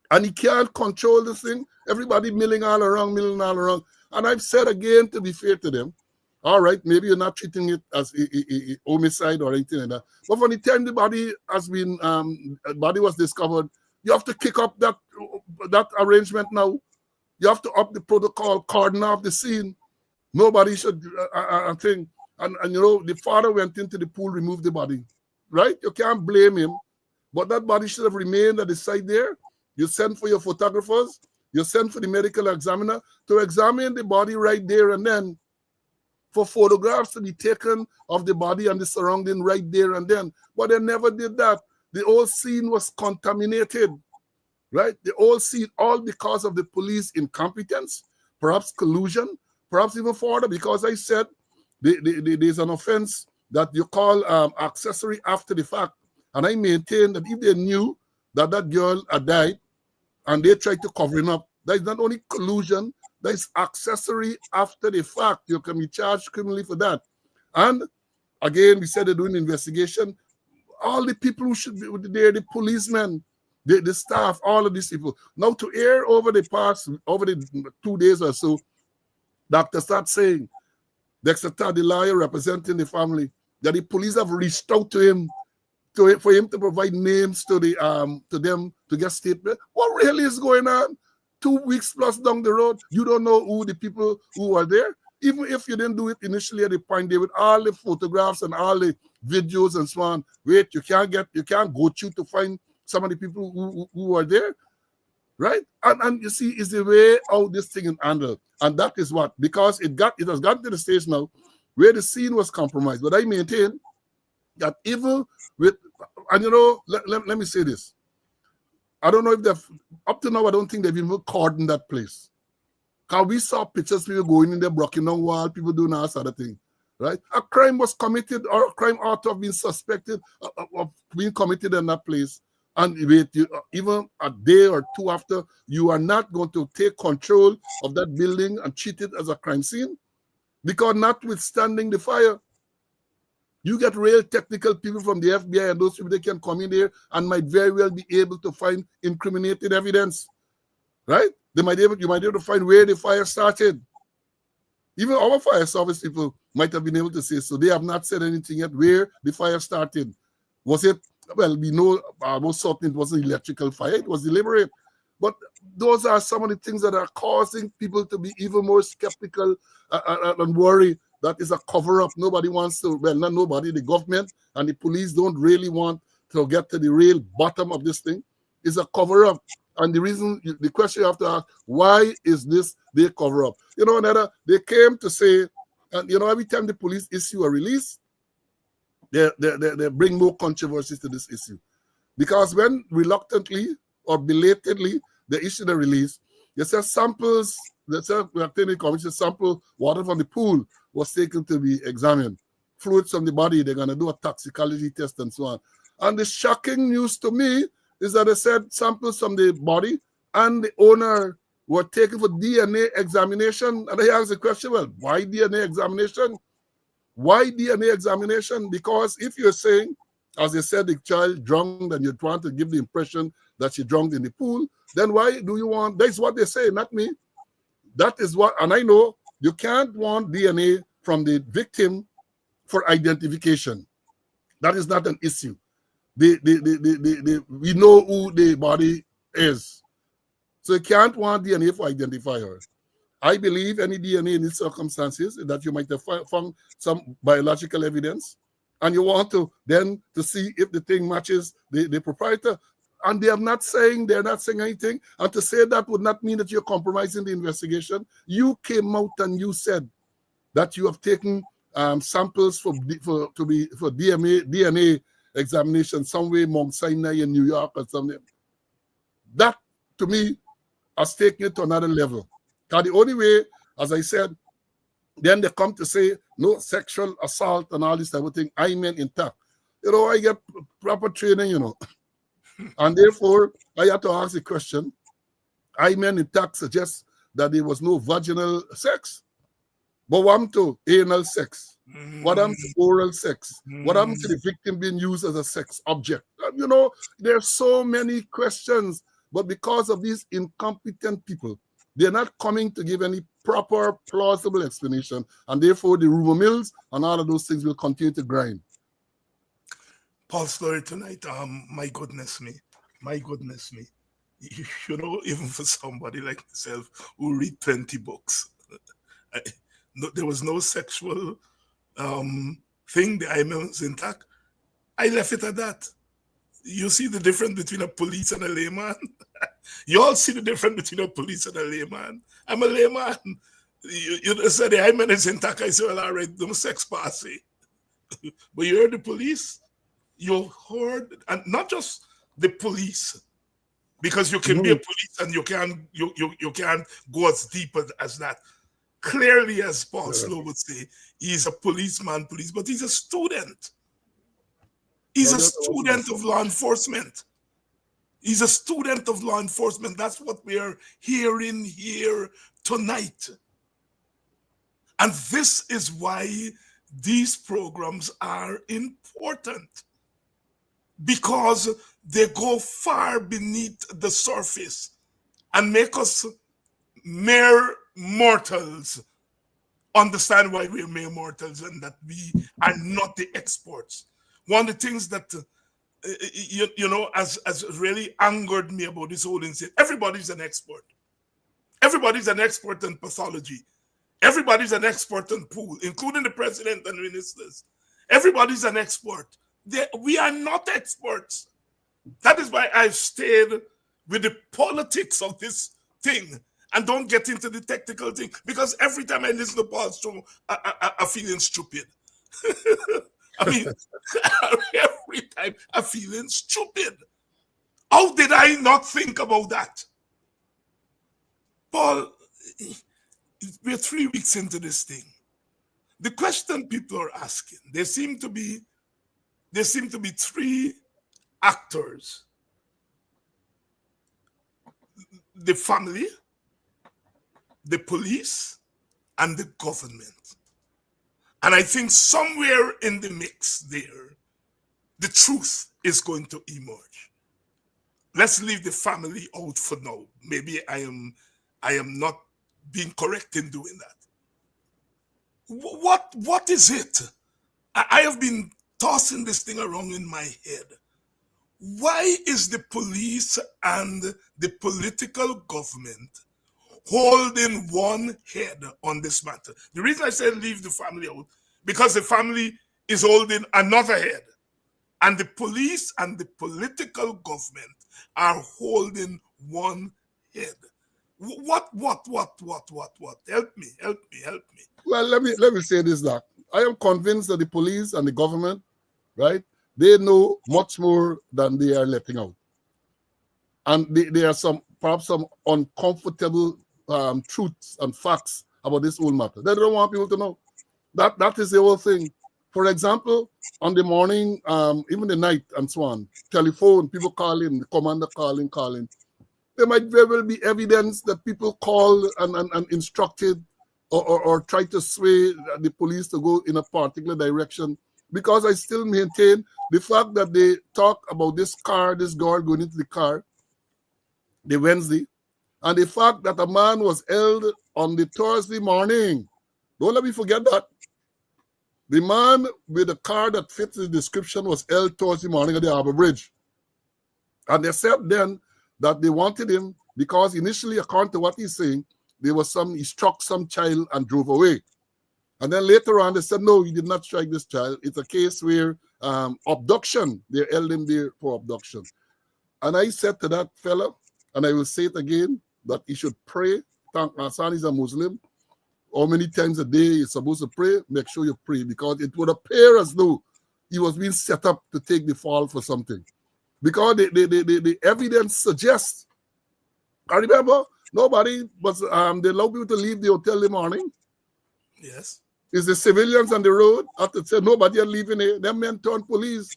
F: and he can't control the thing. Everybody milling all around. And I've said again, to be fair to them, all right, maybe you're not treating it as a homicide or anything like that. But from the time the body has been, body was discovered, you have to kick up that arrangement now. You have to up the protocol, cordon off the scene. Nobody should, think. And you know, the father went into the pool, removed the body, right? You can't blame him. But that body should have remained at the site there. You send for your photographers. You send for the medical examiner to examine the body right there and then, for photographs to be taken of the body and the surrounding right there and then. But they never did that. The whole scene was contaminated, right? The whole scene, all because of the police incompetence, perhaps collusion, perhaps even further, because I said there's an offense that you call accessory after the fact. And I maintain that if they knew that that girl had died and they tried to cover it up, that is not only collusion, that is accessory after the fact. You can be charged criminally for that. And again, we said they're doing investigation. All the people who should be there, the policemen, the staff, all of these people. Now to air over the 2 days or so, Dr. start saying, Dexter Todd, the lawyer representing the family, that the police have reached out to him for him to provide names to them to get statement. What really is going on? 2 weeks plus down the road, you don't know who the people who are there. Even if you didn't do it initially at the point there with all the photographs and all the videos and so on, wait, you can't go through to find some of the people who are there, right? And you see, it's the way how this thing is handled. And that is what, because it has gotten to the stage now where the scene was compromised. But I maintain that even with, and you know, let me say this. I don't know if they've, up to now, I don't think they've even cordoned that place. Because we saw pictures, people going in there, breaking down wall, people doing all sort of thing, right? A crime was committed, or a crime ought to have been suspected of being committed in that place. And wait, even a day or two after, you are not going to take control of that building and treat it as a crime scene. Because notwithstanding the fire, you get real technical people from the FBI and those people, they can come in there and might very well be able to find incriminating evidence, right? You might be able to find where the fire started. Even our fire service people might have been able to say so. They have not said anything yet where the fire started. Was it, well, we know most certainly it wasn't electrical fire, it was deliberate. But those are some of the things that are causing people to be even more skeptical and worried. That is a cover-up. Nobody wants to, well, not nobody, the government and the police don't really want to get to the real bottom of this thing. It's a cover-up. And the reason, the question you have to ask, why is this their cover-up? You know, another, they came to say, and you know, every time the police issue a release, they bring more controversies to this issue. Because when reluctantly or belatedly they issue the release, they say samples, they say we are taking commission sample water from the pool was taken to be examined. Fluids from the body, they're going to do a toxicology test and so on. And the shocking news to me is that they said samples from the body and the owner were taken for DNA examination. And I asked the question, well, why DNA examination? Why DNA examination? Because if you're saying, as they said, the child drowned and you want to give the impression that she drowned in the pool, then why do you want, that's what they say, not me. That is what, and I know you can't want DNA from the victim for identification. That is not an issue. We know who the body is. So you can't want DNA for identifiers. I believe any DNA in these circumstances that you might have found some biological evidence, and you want to then to see if the thing matches the proprietor. And they're not saying anything. And to say that would not mean that you're compromising the investigation. You came out and you said that you have taken samples for DNA examination somewhere in Mount Sinai in New York or something. That to me, has taken it to another level. Because the only way, as I said, then they come to say no sexual assault and all this type of thing. I mean intact. I get proper training, and therefore I have to ask the question. I mean intact suggests that there was no vaginal sex, but what happened to anal sex? What happened to oral sex? What happened to the victim being used as a sex object? There's so many questions, but because of these incompetent people, they're not coming to give any proper, plausible explanation, and therefore the rumor mills and all of those things will continue to grind.
E: Paul Slowe tonight, my goodness me. Even for somebody like myself who read 20 books, there was no sexual thing. The hymen was intact. I left it at that. You see the difference between a police and a layman? You all see the difference between a police and a layman. I'm a layman. You said the hymen is intact. I said, well, all right, no sex party. But you heard the police? You heard, and not just the police, because you can be a police and you can't go as deep as that. Clearly, as Paul Slowe would say, he's a policeman, but he's a student. He's a student of law enforcement. He's a student of law enforcement. That's what we are hearing here tonight. And this is why these programs are important, because they go far beneath the surface and make us mere mortals understand why we're mere mortals and that we are not the experts. One of the things that has really angered me about this whole incident, everybody's an expert. Everybody's an expert in pathology. Everybody's an expert in pool, including the president and ministers. Everybody's an expert. We are not experts. That is why I've stayed with the politics of this thing and don't get into the technical thing, because every time I listen to Paul Slowe, I'm feeling stupid. I mean, every time I'm feeling stupid. How did I not think about that? Paul, we're 3 weeks into this thing. The question people are asking, there seem to be three actors: the family, the police, and the government. And I think somewhere in the mix there, the truth is going to emerge. Let's leave the family out for now. Maybe I am not being correct in doing that. What is it? I have been tossing this thing around in my head. Why is the police and the political government holding one head on this matter? The reason I said leave the family out, because the family is holding another head, and the police and the political government are holding one head. What? Help me.
F: Well, let me say this, Doc. I am convinced that the police and the government, right, they know much more than they are letting out. And there are perhaps some uncomfortable truths and facts about this whole matter. They don't want people to know. That is the whole thing. For example, on the morning, even the night and so on, telephone, people calling, the commander calling. There might very well be evidence that people call and instructed or try to sway the police to go in a particular direction. Because I still maintain the fact that they talk about this girl going into the car, the Wednesday, and the fact that a man was held on the Thursday morning. Don't let me forget that. The man with a car that fits the description was held Thursday morning at the Harbour Bridge. And they said then that they wanted him because initially, according to what he's saying, he struck some child and drove away. And then later on, they said, no, he did not strike this child. It's a case where abduction, they held him there for abduction. And I said to that fella, and I will say it again, that he should pray. Thank Hassan, he's a Muslim. How many times a day you're supposed to pray? Make sure you pray, because it would appear as though he was being set up to take the fall for something. Because the evidence suggests I remember nobody was they allow people to leave the hotel in the morning.
E: Yes.
F: It's the civilians on the road. After say nobody are leaving it. Them men turned police.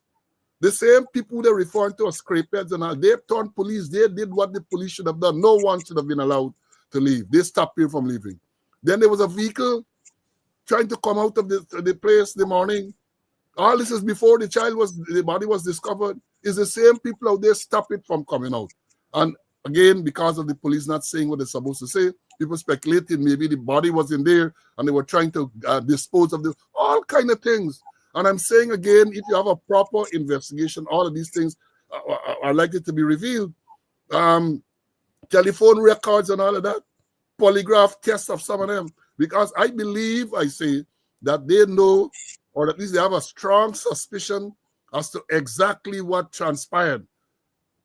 F: The same people they're referring to as scrapeheads and all, they turned police. They did what the police should have done. No one should have been allowed to leave. They stopped people from leaving. Then there was a vehicle trying to come out of the place in the morning. All this is before the body was discovered. It's the same people out there stop it from coming out. And again, because of the police not saying what they're supposed to say, people speculated maybe the body was in there and they were trying to dispose of all kind of things. And I'm saying again, if you have a proper investigation, all of these things are likely to be revealed. Telephone records and all of that, polygraph tests of some of them. Because I say that they know, or at least they have a strong suspicion as to exactly what transpired.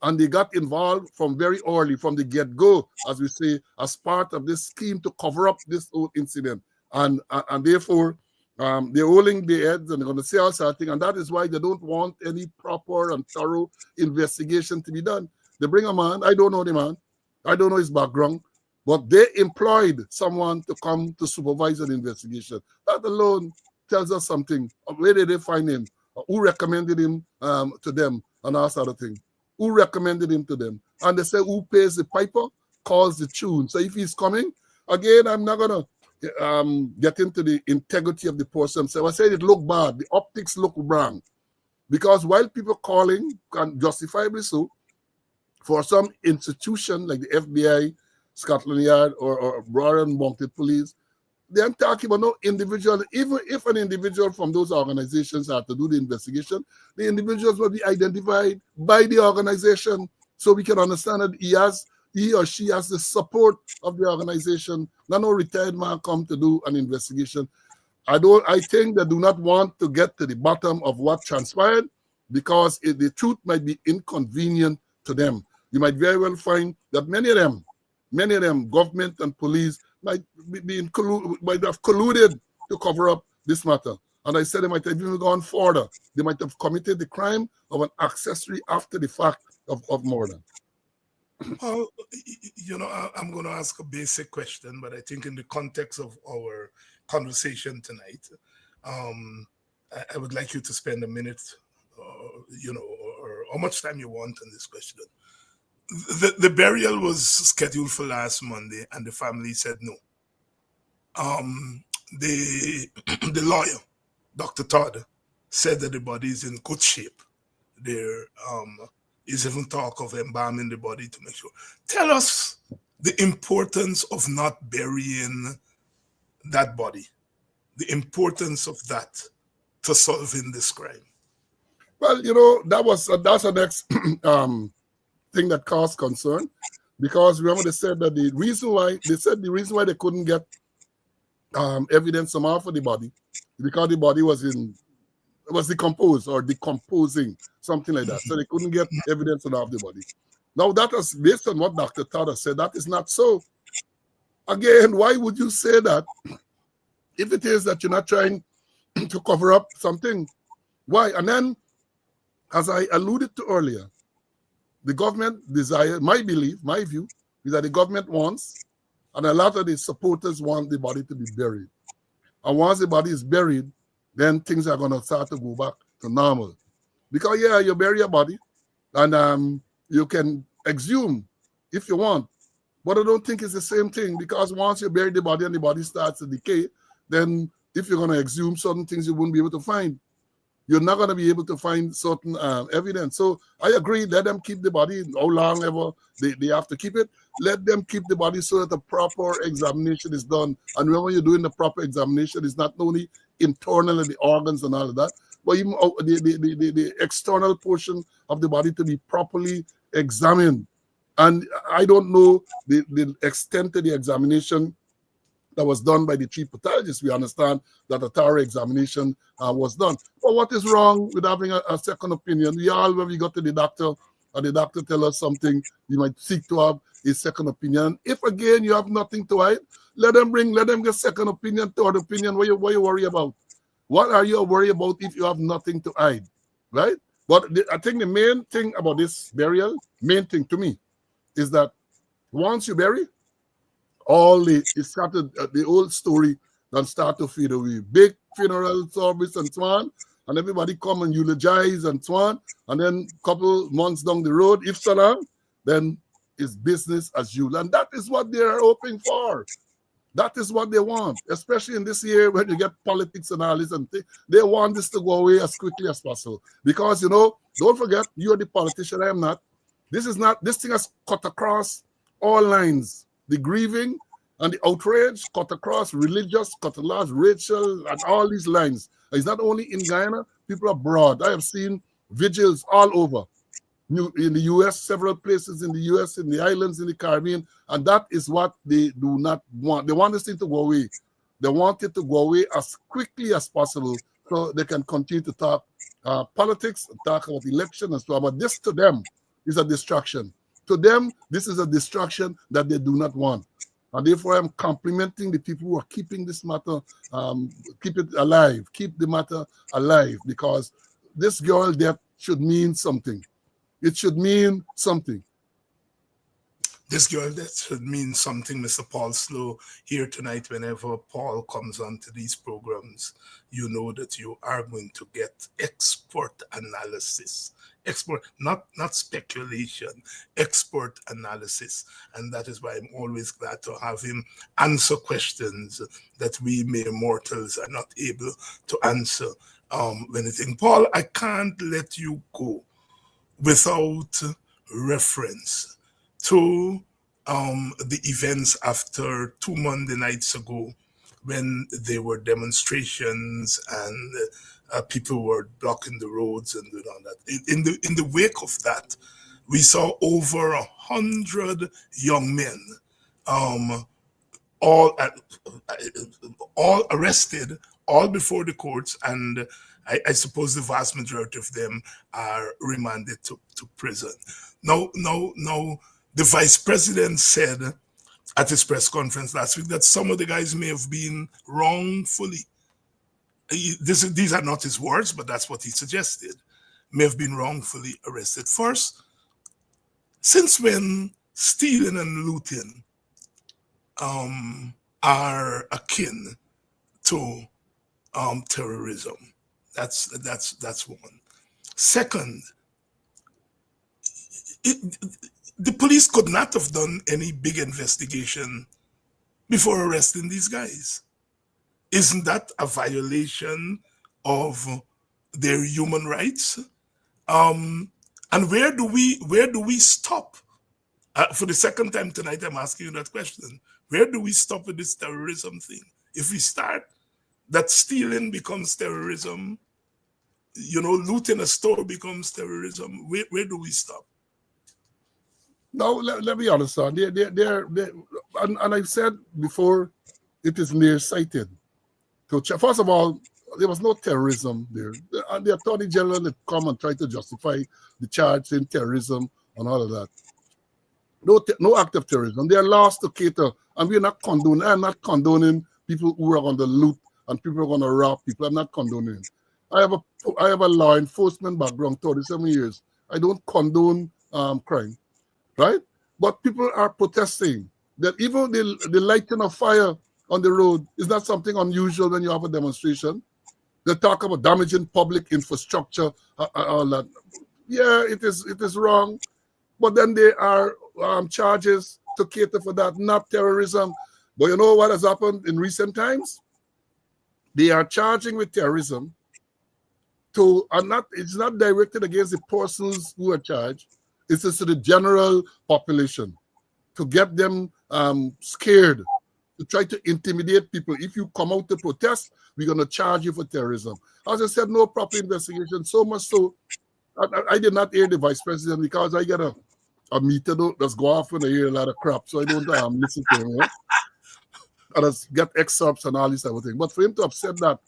F: And they got involved from very early, from the get-go, as we say, as part of this scheme to cover up this whole incident. And therefore, they're holding their heads and they're going to say all sorts of things. And that is why they don't want any proper and thorough investigation to be done. They bring a man. I don't know the man. I don't know his background. But they employed someone to come to supervise an investigation. That alone tells us something. Where did they find him? Who recommended him to them? And all sort of thing. Who recommended him to them? And they say who pays the piper calls the tune. So if he's coming, again, I'm not going to get into the integrity of the person. So I said it looked bad. The optics look wrong. Because while people calling, can justifiably so, for some institution like the FBI, Scotland Yard, or Royal Mounted Police, they're talking about no individual. Even if an individual from those organizations are to do the investigation, the individuals will be identified by the organization so we can understand that he or she has the support of the organization. Not no retired man come to do an investigation. I think they do not want to get to the bottom of what transpired because the truth might be inconvenient to them. You might very well find that many of them, government and police, might have colluded to cover up this matter. And I said they might have even gone further. They might have committed the crime of an accessory after the fact of murder.
E: Well, I'm going to ask a basic question, but I think in the context of our conversation tonight, I would like you to spend a minute, or how much time you want on this question. The burial was scheduled for last Monday, and the family said no. The lawyer, Dr. Todd, said that the body is in good shape. There is even talk of embalming the body to make sure. Tell us the importance of not burying that body, the importance of that to solving this crime.
F: Well, that's the next thing that caused concern, because remember they said that the reason why they couldn't get evidence somehow for the body because the body was decomposed or decomposing, something like that. So they couldn't get evidence of the body. Now that is based on what Dr. Todd said. That is not so. Again, why would you say that if it is that you're not trying to cover up something? Why? And then, as I alluded to earlier, the government desire, my view, is that the government wants, and a lot of the supporters want the body to be buried. And once the body is buried, then things are going to start to go back to normal. Because, you bury your body, and you can exhume if you want. But I don't think it's the same thing, because once you bury the body and the body starts to decay, then if you're going to exhume certain things you wouldn't be able to find. You're not going to be able to find certain evidence. So I agree, let them keep the body, how long ever they have to keep it. Let them keep the body so that the proper examination is done. And remember, you're doing the proper examination, it's not only internal in the organs and all of that, but even the external portion of the body to be properly examined. And I don't know the extent of the examination that was done by the chief pathologist. We understand that a thorough examination was done. But what is wrong with having a second opinion? When we go to the doctor, and the doctor tell us something, you might seek to have a second opinion. If again you have nothing to hide, let them get second opinion, third opinion. What you worry about? What are you worried about if you have nothing to hide, right? But I think the main thing about this burial, main thing to me, is that Once you bury, all it started the old story then start to fade away. Big funeral service and so on, and everybody come and eulogize and so on, and then couple months down the road, if so long, then it's business as usual. And that is what they are hoping for. That is what they want, especially in this year when you get politics and all this, and they want this to go away as quickly as possible. Because, you know, don't forget, you're the politician, I am not. This thing has cut across all lines. The grieving and the outrage cut across religious, cut across racial, and all these lines. It's not only in Guyana, people abroad. I have seen vigils all over. In the U.S., several places in the U.S., in the islands, in the Caribbean, and that is what they do not want. They want this thing to go away. They want it to go away as quickly as possible so they can continue to talk politics, talk about election and so on. But this to them is a distraction. To them, this is a distraction that they do not want. And therefore, I'm complimenting the people who are keeping this matter, keep it alive, keep the matter alive, because this girl death should mean something. It should mean something.
E: This girl that should mean something, Mr. Paul Slowe, here tonight. Whenever Paul comes onto these programs, you know that you are going to get expert analysis. Expert, not speculation, expert analysis. And that is why I'm always glad to have him answer questions that we mere mortals are not able to answer. Anything. Paul, I can't let you go without reference to the events after 2 Monday nights ago, when there were demonstrations and people were blocking the roads and doing all that. In the wake of that, we saw over 100 young men, all arrested, all before the courts, and I suppose the vast majority of them are remanded to prison. Now, the vice president said at his press conference last week that some of the guys may have been wrongfully, these are not his words, but that's what he suggested, may have been wrongfully arrested. First, since when stealing and looting are akin to terrorism? That's one. Second, the police could not have done any big investigation before arresting these guys. Isn't that a violation of their human rights? And where do we stop? For the second time tonight, I'm asking you that question. Where do we stop with this terrorism thing? If we start that stealing becomes terrorism, you know, looting a store becomes terrorism, where do we stop?
F: No, let me honest, son. And I've said before, it is nearsighted. First of all, there was no terrorism there. And the Attorney General had come and tried to justify the charge in terrorism and all of that. No act of terrorism. They are laws to cater, and we're not condoning. I'm not condoning people who are going to loot and people who are going to rob people. I'm not condoning. I have a law enforcement background, 37 years. I don't condone crime, right? But people are protesting that even the lighting of fire on the road is not something unusual when you have a demonstration. They talk about damaging public infrastructure, all that. Yeah, it is wrong. But then there are charges to cater for that, not terrorism. But you know what has happened in recent times? They are charging with terrorism it's not directed against the persons who are charged. It's just to the general population to get them scared, to try to intimidate people. If you come out to protest, we're going to charge you for terrorism. As I said, no proper investigation. So much so, I did not hear the vice president because I get a meter that's go off when I hear a lot of crap. So I don't listen to him. Right? I just get excerpts and all this type of thing. But for him to have said that,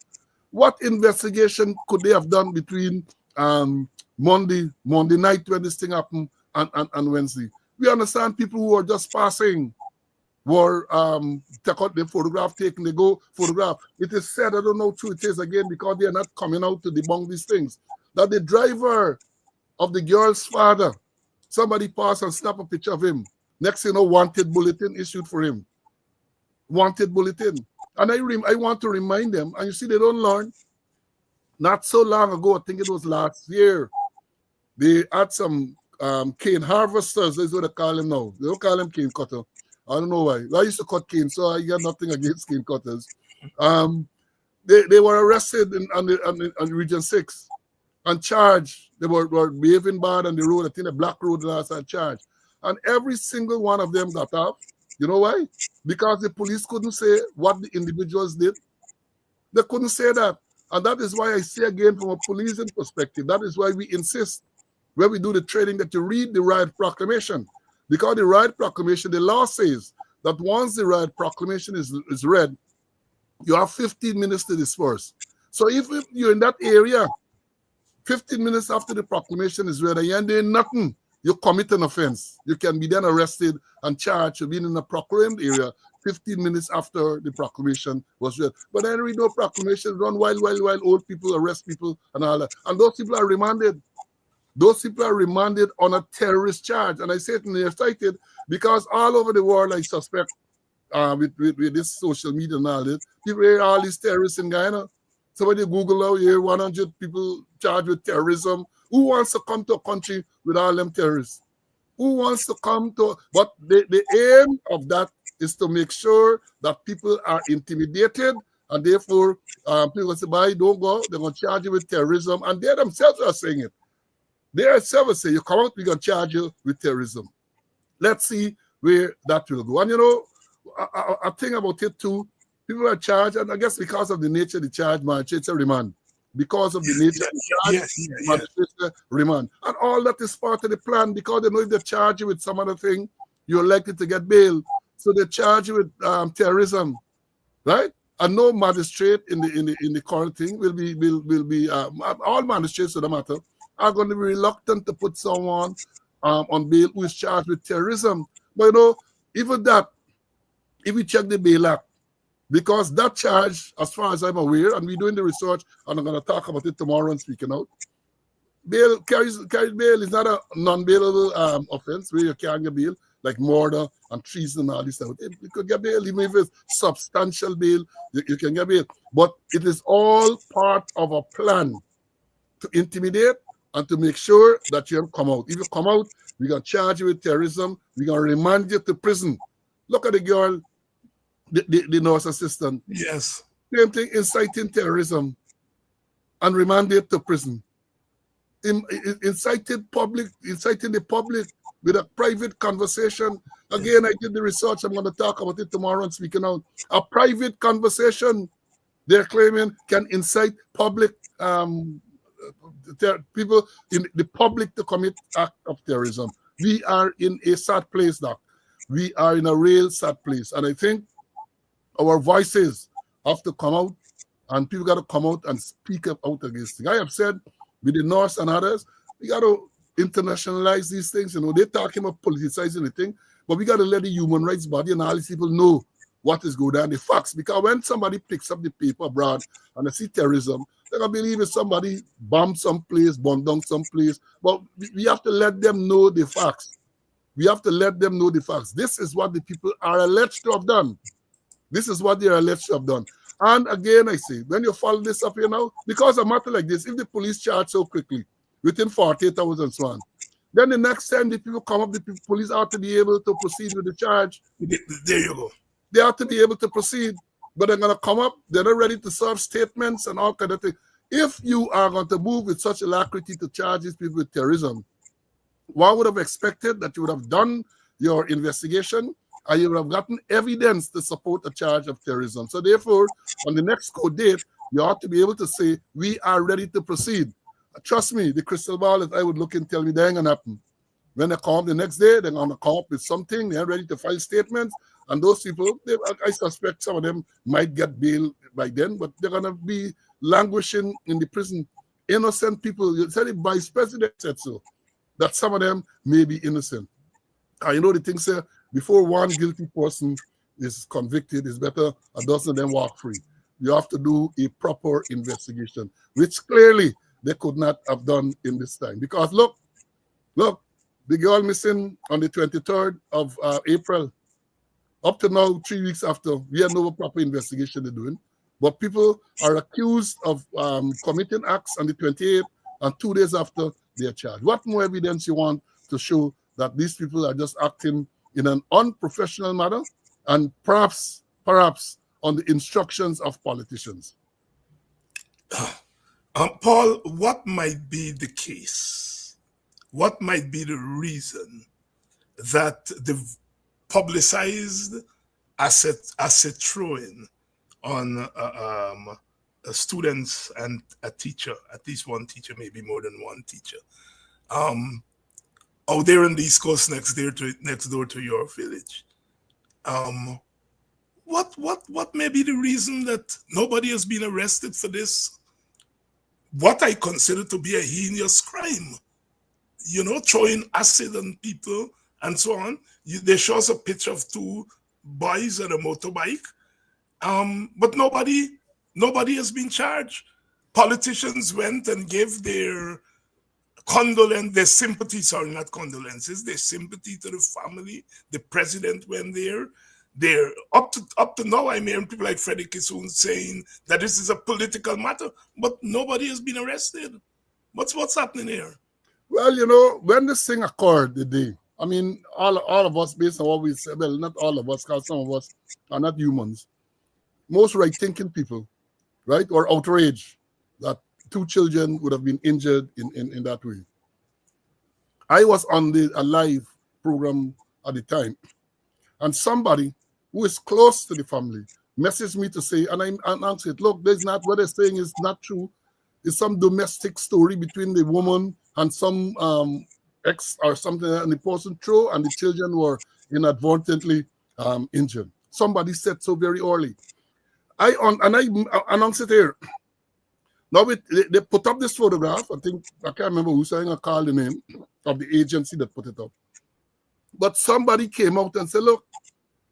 F: what investigation could they have done between Monday night when this thing happened and Wednesday? We understand people who are just passing were take out the photograph, they go photograph. It is said, I don't know who it is again, because they are not coming out to debunk these things, that the driver of the girl's father, somebody passed and snapped a picture of him Next, wanted bulletin issued for him. Wanted bulletin. And I want to remind them, and you see, they don't learn. Not so long ago, I think it was last year, they had some cane harvesters, that's what they call them now. They don't call them cane cutter. I don't know why. I used to cut cane, so I got nothing against cane cutters. They were arrested on Region 6 and charged. They were behaving bad on the road. I think the Black Road last and charged. And every single one of them got off. You know why? Because the police couldn't say what the individuals did. They couldn't say that. And that is why I say again, from a policing perspective, that is why we insist when we do the training that you read the riot proclamation. Because the riot proclamation, the law says that once the riot proclamation is read, you have 15 minutes to disperse. So if you're in that area, 15 minutes after the proclamation is read and you're doing nothing, you commit an offense. You can be then arrested and charged with being in a proclaimed area 15 minutes after the proclamation was read. But then we know proclamation run while old people arrest people and all that. And those people are remanded. Those people are remanded on a terrorist charge. And I say it in the excited because all over the world, I suspect with this social media and all this, people hear all these terrorists in Guyana. Somebody Google out here, 100 people charged with terrorism. Who wants to come to a country with all them terrorists? Who wants to come to? But the aim of that is to make sure that people are intimidated, and therefore people say, "Bye, don't go." They're going to charge you with terrorism, and they themselves are saying it. They themselves say, "You come out, we're going to charge you with terrorism." Let's see where that will go. And I think about it too. People are charged, and I guess because of the nature of the charge, it's a remand. Because of the nature of the charge, remand. And all that is part of the plan, because they know if they charge you with some other thing, you're likely to get bail. So they charge you with terrorism, right? And no magistrate in the current thing will be all magistrates for the matter are going to be reluctant to put someone on bail who is charged with terrorism. But even that, if we check the Bail Act, because that charge, as far as I'm aware, and we're doing the research, and I'm going to talk about it tomorrow and speaking out, carries bail is not a non-bailable offense where you can't get bail, like murder and treason and all this stuff. You could get bail, even if it's substantial bail, you can get bail. But it is all part of a plan to intimidate and to make sure that you don't come out. If you come out, we're going to charge you with terrorism. We're going to remand you to prison. Look at the girl, the nurse assistant.
E: Yes.
F: Same thing, inciting terrorism and remanded to prison. Inciting the public with a private conversation. Again, I did the research. I'm going to talk about it tomorrow and speaking out. A private conversation, they're claiming, can incite public people in the public to commit act of terrorism. We are in a sad place, Doc. We are in a real sad place. And I think our voices have to come out, and people got to come out and speak out against it. I have said with the North and others, we got to internationalize these things. They're talking about politicizing the thing, but we got to let the human rights body and all these people know what is going on, the facts. Because when somebody picks up the paper abroad and they see terrorism, they're going to believe it's somebody bombed someplace, bombed down someplace. But we have to let them know the facts. We have to let them know the facts. This is what the people are alleged to have done. This is what they are alleged to have done. And again, I say, when you follow this up here now, because a matter like this, if the police charge so quickly, within 48 hours and so on, then the next time the people come up, the police ought to be able to proceed with the charge.
E: There you go.
F: They ought to be able to proceed, but they're going to come up, they're not ready to serve statements and all kind of things. If you are going to move with such alacrity to charge these people with terrorism, one would have expected that you would have done your investigation and you would have gotten evidence to support a charge of terrorism. So therefore, on the next court date, you ought to be able to say, we are ready to proceed. Trust me, the crystal ball that I would look and tell me, that ain't going to happen. When they come up the next day, they're going to come up with something, they're ready to file statements, and those people, I suspect some of them might get bail by then, but they're going to be languishing in the prison. Innocent people, you said the vice president said so, that some of them may be innocent. And the thing, sir, before one guilty person is convicted, it's better a dozen of them walk free. You have to do a proper investigation, which clearly they could not have done in this time. Because look, The girl missing on the 23rd of April. Up to now, 3 weeks after, we have no proper investigation they're doing. But people are accused of committing acts on the 28th, and 2 days after, they are charged. What more evidence you want to show that these people are just acting in an unprofessional manner and perhaps on the instructions of politicians?
E: Paul, what might be the case? What might be the reason that the publicized asset throwing on students and a teacher, at least one teacher, maybe more than one teacher, out there in the East Coast next door to your village? What may be the reason that nobody has been arrested for this? What I consider to be a heinous crime, throwing acid on people and so on. They show us a picture of two boys on a motorbike, but nobody has been charged. Politicians went and gave their their sympathy, sorry, not condolences, their sympathy to the family. The president went there. They're up to now, I'm hearing people like Freddie Kissoon saying that this is a political matter, but nobody has been arrested. What's happening here?
F: Well, when this thing occurred the day, I mean, all of us, based on what we said, well, not all of us, because some of us are not humans. Most right-thinking people, right, were outraged that 2 children would have been injured in that way. I was on a live program at the time, and somebody who is close to the family messaged me to say, and I answered, look, there's not, what they're saying is not true. It's some domestic story between the woman and some ex or something, and the person threw, and the children were inadvertently injured. Somebody said so very early. I announced it here. Now they put up this photograph. I can't remember who's saying, I called the name of the agency that put it up. But somebody came out and said, look,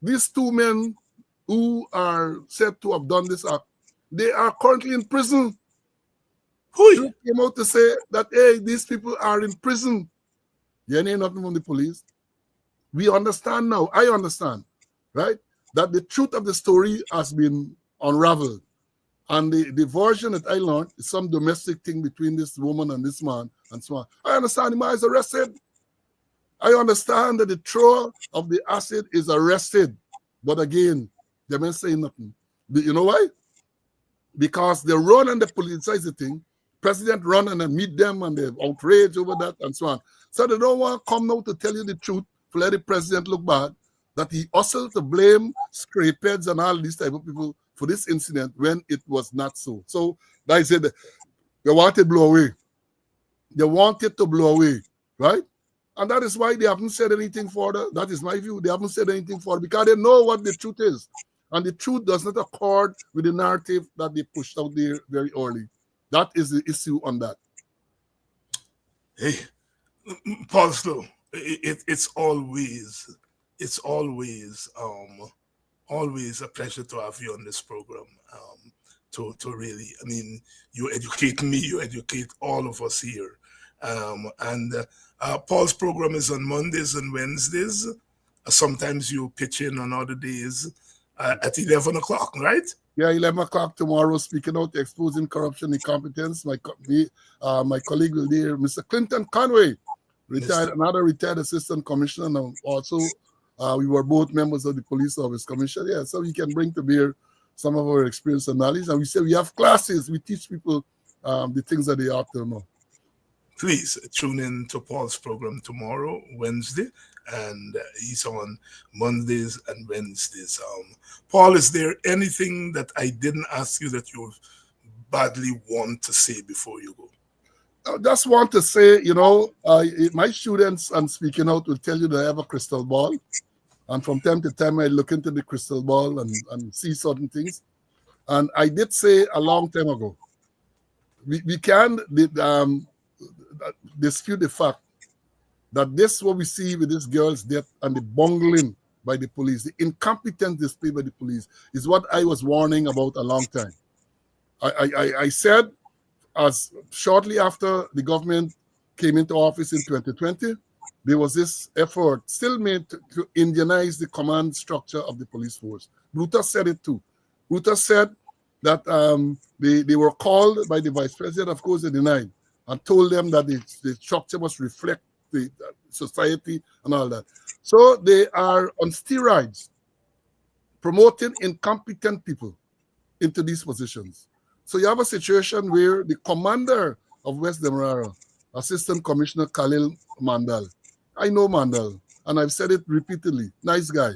F: these 2 men who are said to have done this act, they are currently in prison. Who came out to say that, hey, these people are in prison? You ain't nothing from the police. We understand now, I understand, right, that the truth of the story has been unraveled. And the version that I learned is some domestic thing between this woman and this man and so on. I understand the man is arrested. I understand that the thrower of the acid is arrested. But again, they ain't saying nothing. You know why? Because they run and they politicize the thing. President run and then meet them and they're outraged over that and so on. So they don't want to come now to tell you the truth, to let the president look bad, that he also to blame scrapeheads and all these type of people for this incident when it was not so. So like I said, they wanted to blow away. They wanted to blow away, right? And that is why they haven't said anything further. That is my view. They haven't said anything further because they know what the truth is. And the truth does not accord with the narrative that they pushed out there very early. That is the issue on that.
E: Hey, Paul Slowe, it's always a pleasure to have you on this program. To really, I mean, you educate me, you educate all of us here. Paul's program is on Mondays and Wednesdays. Sometimes you pitch in on other days at 11 o'clock, right?
F: Yeah, 11 o'clock tomorrow, speaking out, exposing corruption, incompetence. My colleague will be here, Mr. Clinton Conway, another retired assistant commissioner. And also, we were both members of the police service commission. Yeah, so we can bring to bear some of our experience and knowledge. And we say we have classes. We teach people the things that they ought to know.
E: Please tune in to Paul's program tomorrow, Wednesday, and he's on Mondays and Wednesdays. Paul, is there anything that I didn't ask you that you badly want to say before you go?
F: I just want to say, my students and speaking out will tell you that I have a crystal ball. And from time to time, I look into the crystal ball and see certain things. And I did say a long time ago, we can dispute the fact that this what we see with this girl's death and the bungling by the police, the incompetence displayed by the police, is what I was warning about a long time. I said, as shortly after the government came into office in 2020, there was this effort still made to Indianize the command structure of the police force. Brutus said it too. Brutus said that they were called by the vice president, of course they denied, and told them that the structure must reflect the society and all that. So they are on steroids, promoting incompetent people into these positions. So you have a situation where the commander of West Demerara, Assistant Commissioner Khalil Mandal, I know Mandal, and I've said it repeatedly, nice guy.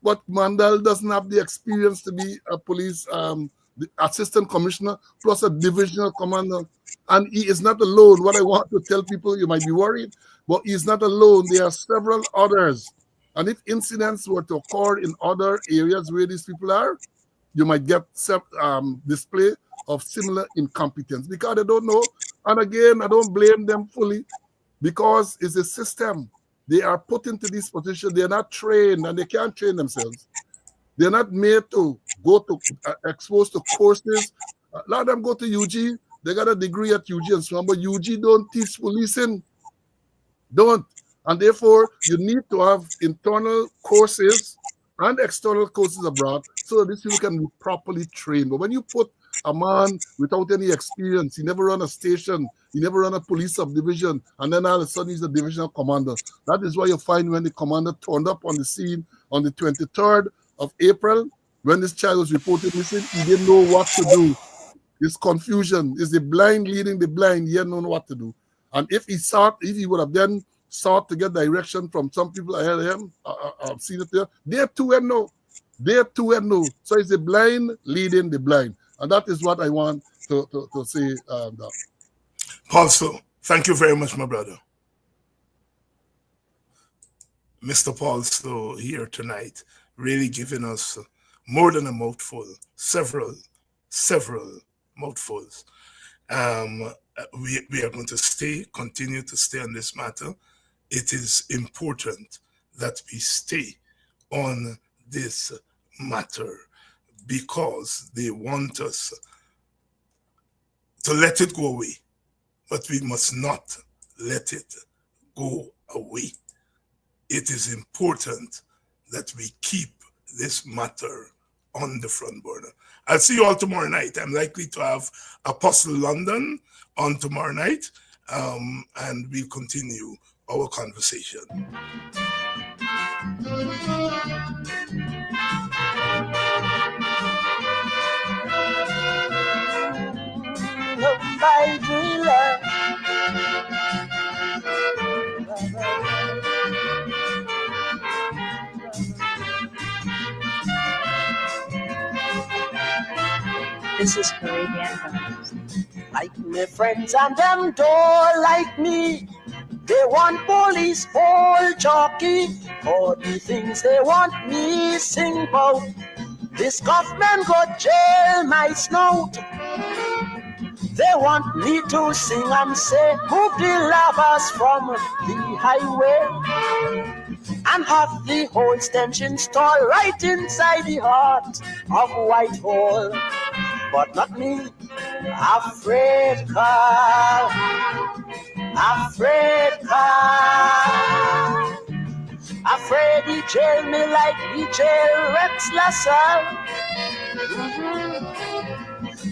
F: But Mandal doesn't have the experience to be a police the assistant commissioner plus a divisional commander. And he is not alone. What I want to tell people, you might be worried, but he's not alone. There are several others. And if incidents were to occur in other areas where these people are, you might get display of similar incompetence because they don't know. And again, I don't blame them fully because it's a system. They are put into this position. They're not trained and they can't train themselves. They're not made to go to exposed to courses. A lot of them go to UG. They got a degree at UG and so on, but UG don't teach policing. Don't. And therefore, you need to have internal courses and external courses abroad so that these people can be properly trained. But when you put a man without any experience, he never run a station, he never run a police subdivision, and then all of a sudden he's a divisional commander. That is why you find when the commander turned up on the scene on the 23rd of April, when this child was reported missing, he didn't know what to do. It's confusion. Is the blind leading the blind? He didn't know what to do. And if he would have then sought to get direction from some people ahead of him, I've seen it there, they're too and no. They're too and no. So it's the blind leading the blind. And that is what I want to say.
E: Paul Slowe, thank you very much, my brother. Mr. Paul Slowe here tonight, really giving us more than a mouthful, several mouthfuls. We are going to continue to stay on this matter. It is important that we stay on this matter because they want us to let it go away, but we must not let it go away. It is important that we keep this matter on the front burner. I'll see you all tomorrow night. I'm likely to have Apostle London on tomorrow night, and we'll continue our conversation.
D: This is Caribbean Vibes. Like my friends and them don't like me. They want police, whole jockey. All the things they want me sing about. This government go jail my snout. They want me to sing and say, move the lovers from the highway. And have the whole extension store right inside the heart of Whitehall. But not me, afraid car, afraid he jail me like he jail Rex Lassalle.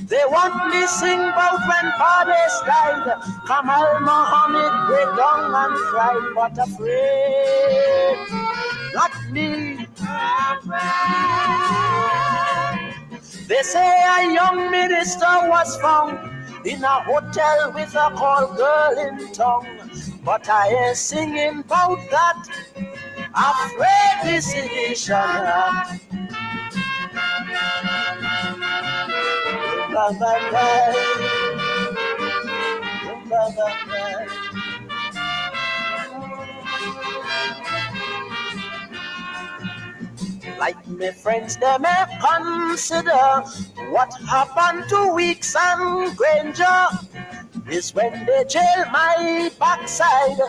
D: They want me sing about when fathers died, Kamal Muhammad break down and cried, but afraid, not me, They say a young minister was found in a hotel with a call girl in tongue. But I ain't singing about that. Afraid decision. Like my friends, they may consider what happened to Weeks and Granger is when they jail my backside,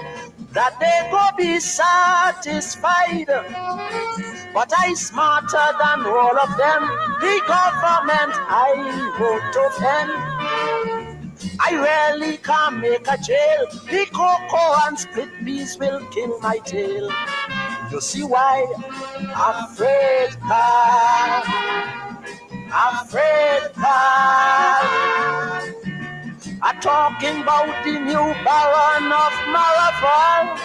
D: that they go be satisfied. But I smarter than all of them, the government I vote to offend. I rarely can make a jail. The cocoa and split peas will kill my tail. You see why? Afraid car, afraid car. I'm talking about the new Baron of Marathon.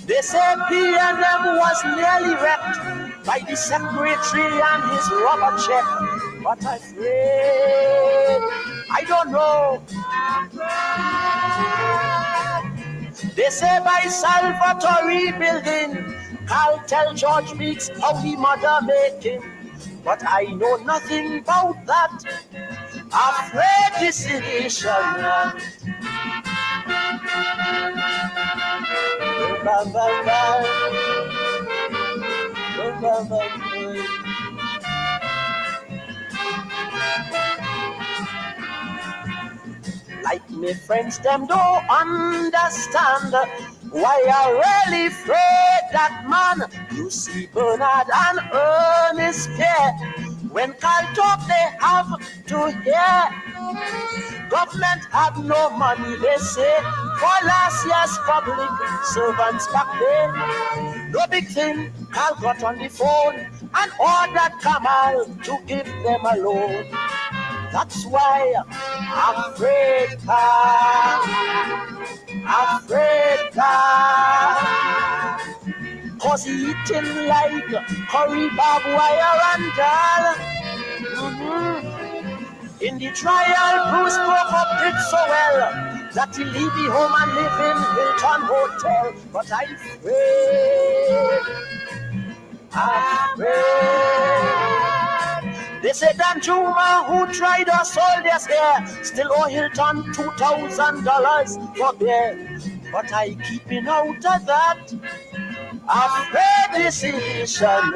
D: They say P&M was nearly wrecked by the secretary and his rubber check. But I'm afraid, I don't know. They say by Salvatore building, Carl tell George Meeks how the mother make him. But I know nothing about that. Afraid decision. Like me friends, them don't understand why I really afraid that man. You see Bernard and Ernest care. When Carl talk, they have to hear. Government have no money, they say, for last year's public servants back then. No big thing, Carl got on the phone and ordered Kamal to give them a loan. That's why I'm afraid car, afraid car. Cause he eating like curry, barbed wire and dal. In the trial, Bruce broke up did so well that he leave the home and live in Hilton Hotel. But I'm afraid. They said Dan Juma, who tried us all this year, still owe Hilton $2,000 for beer. But I keeping out of that. Afraid decision.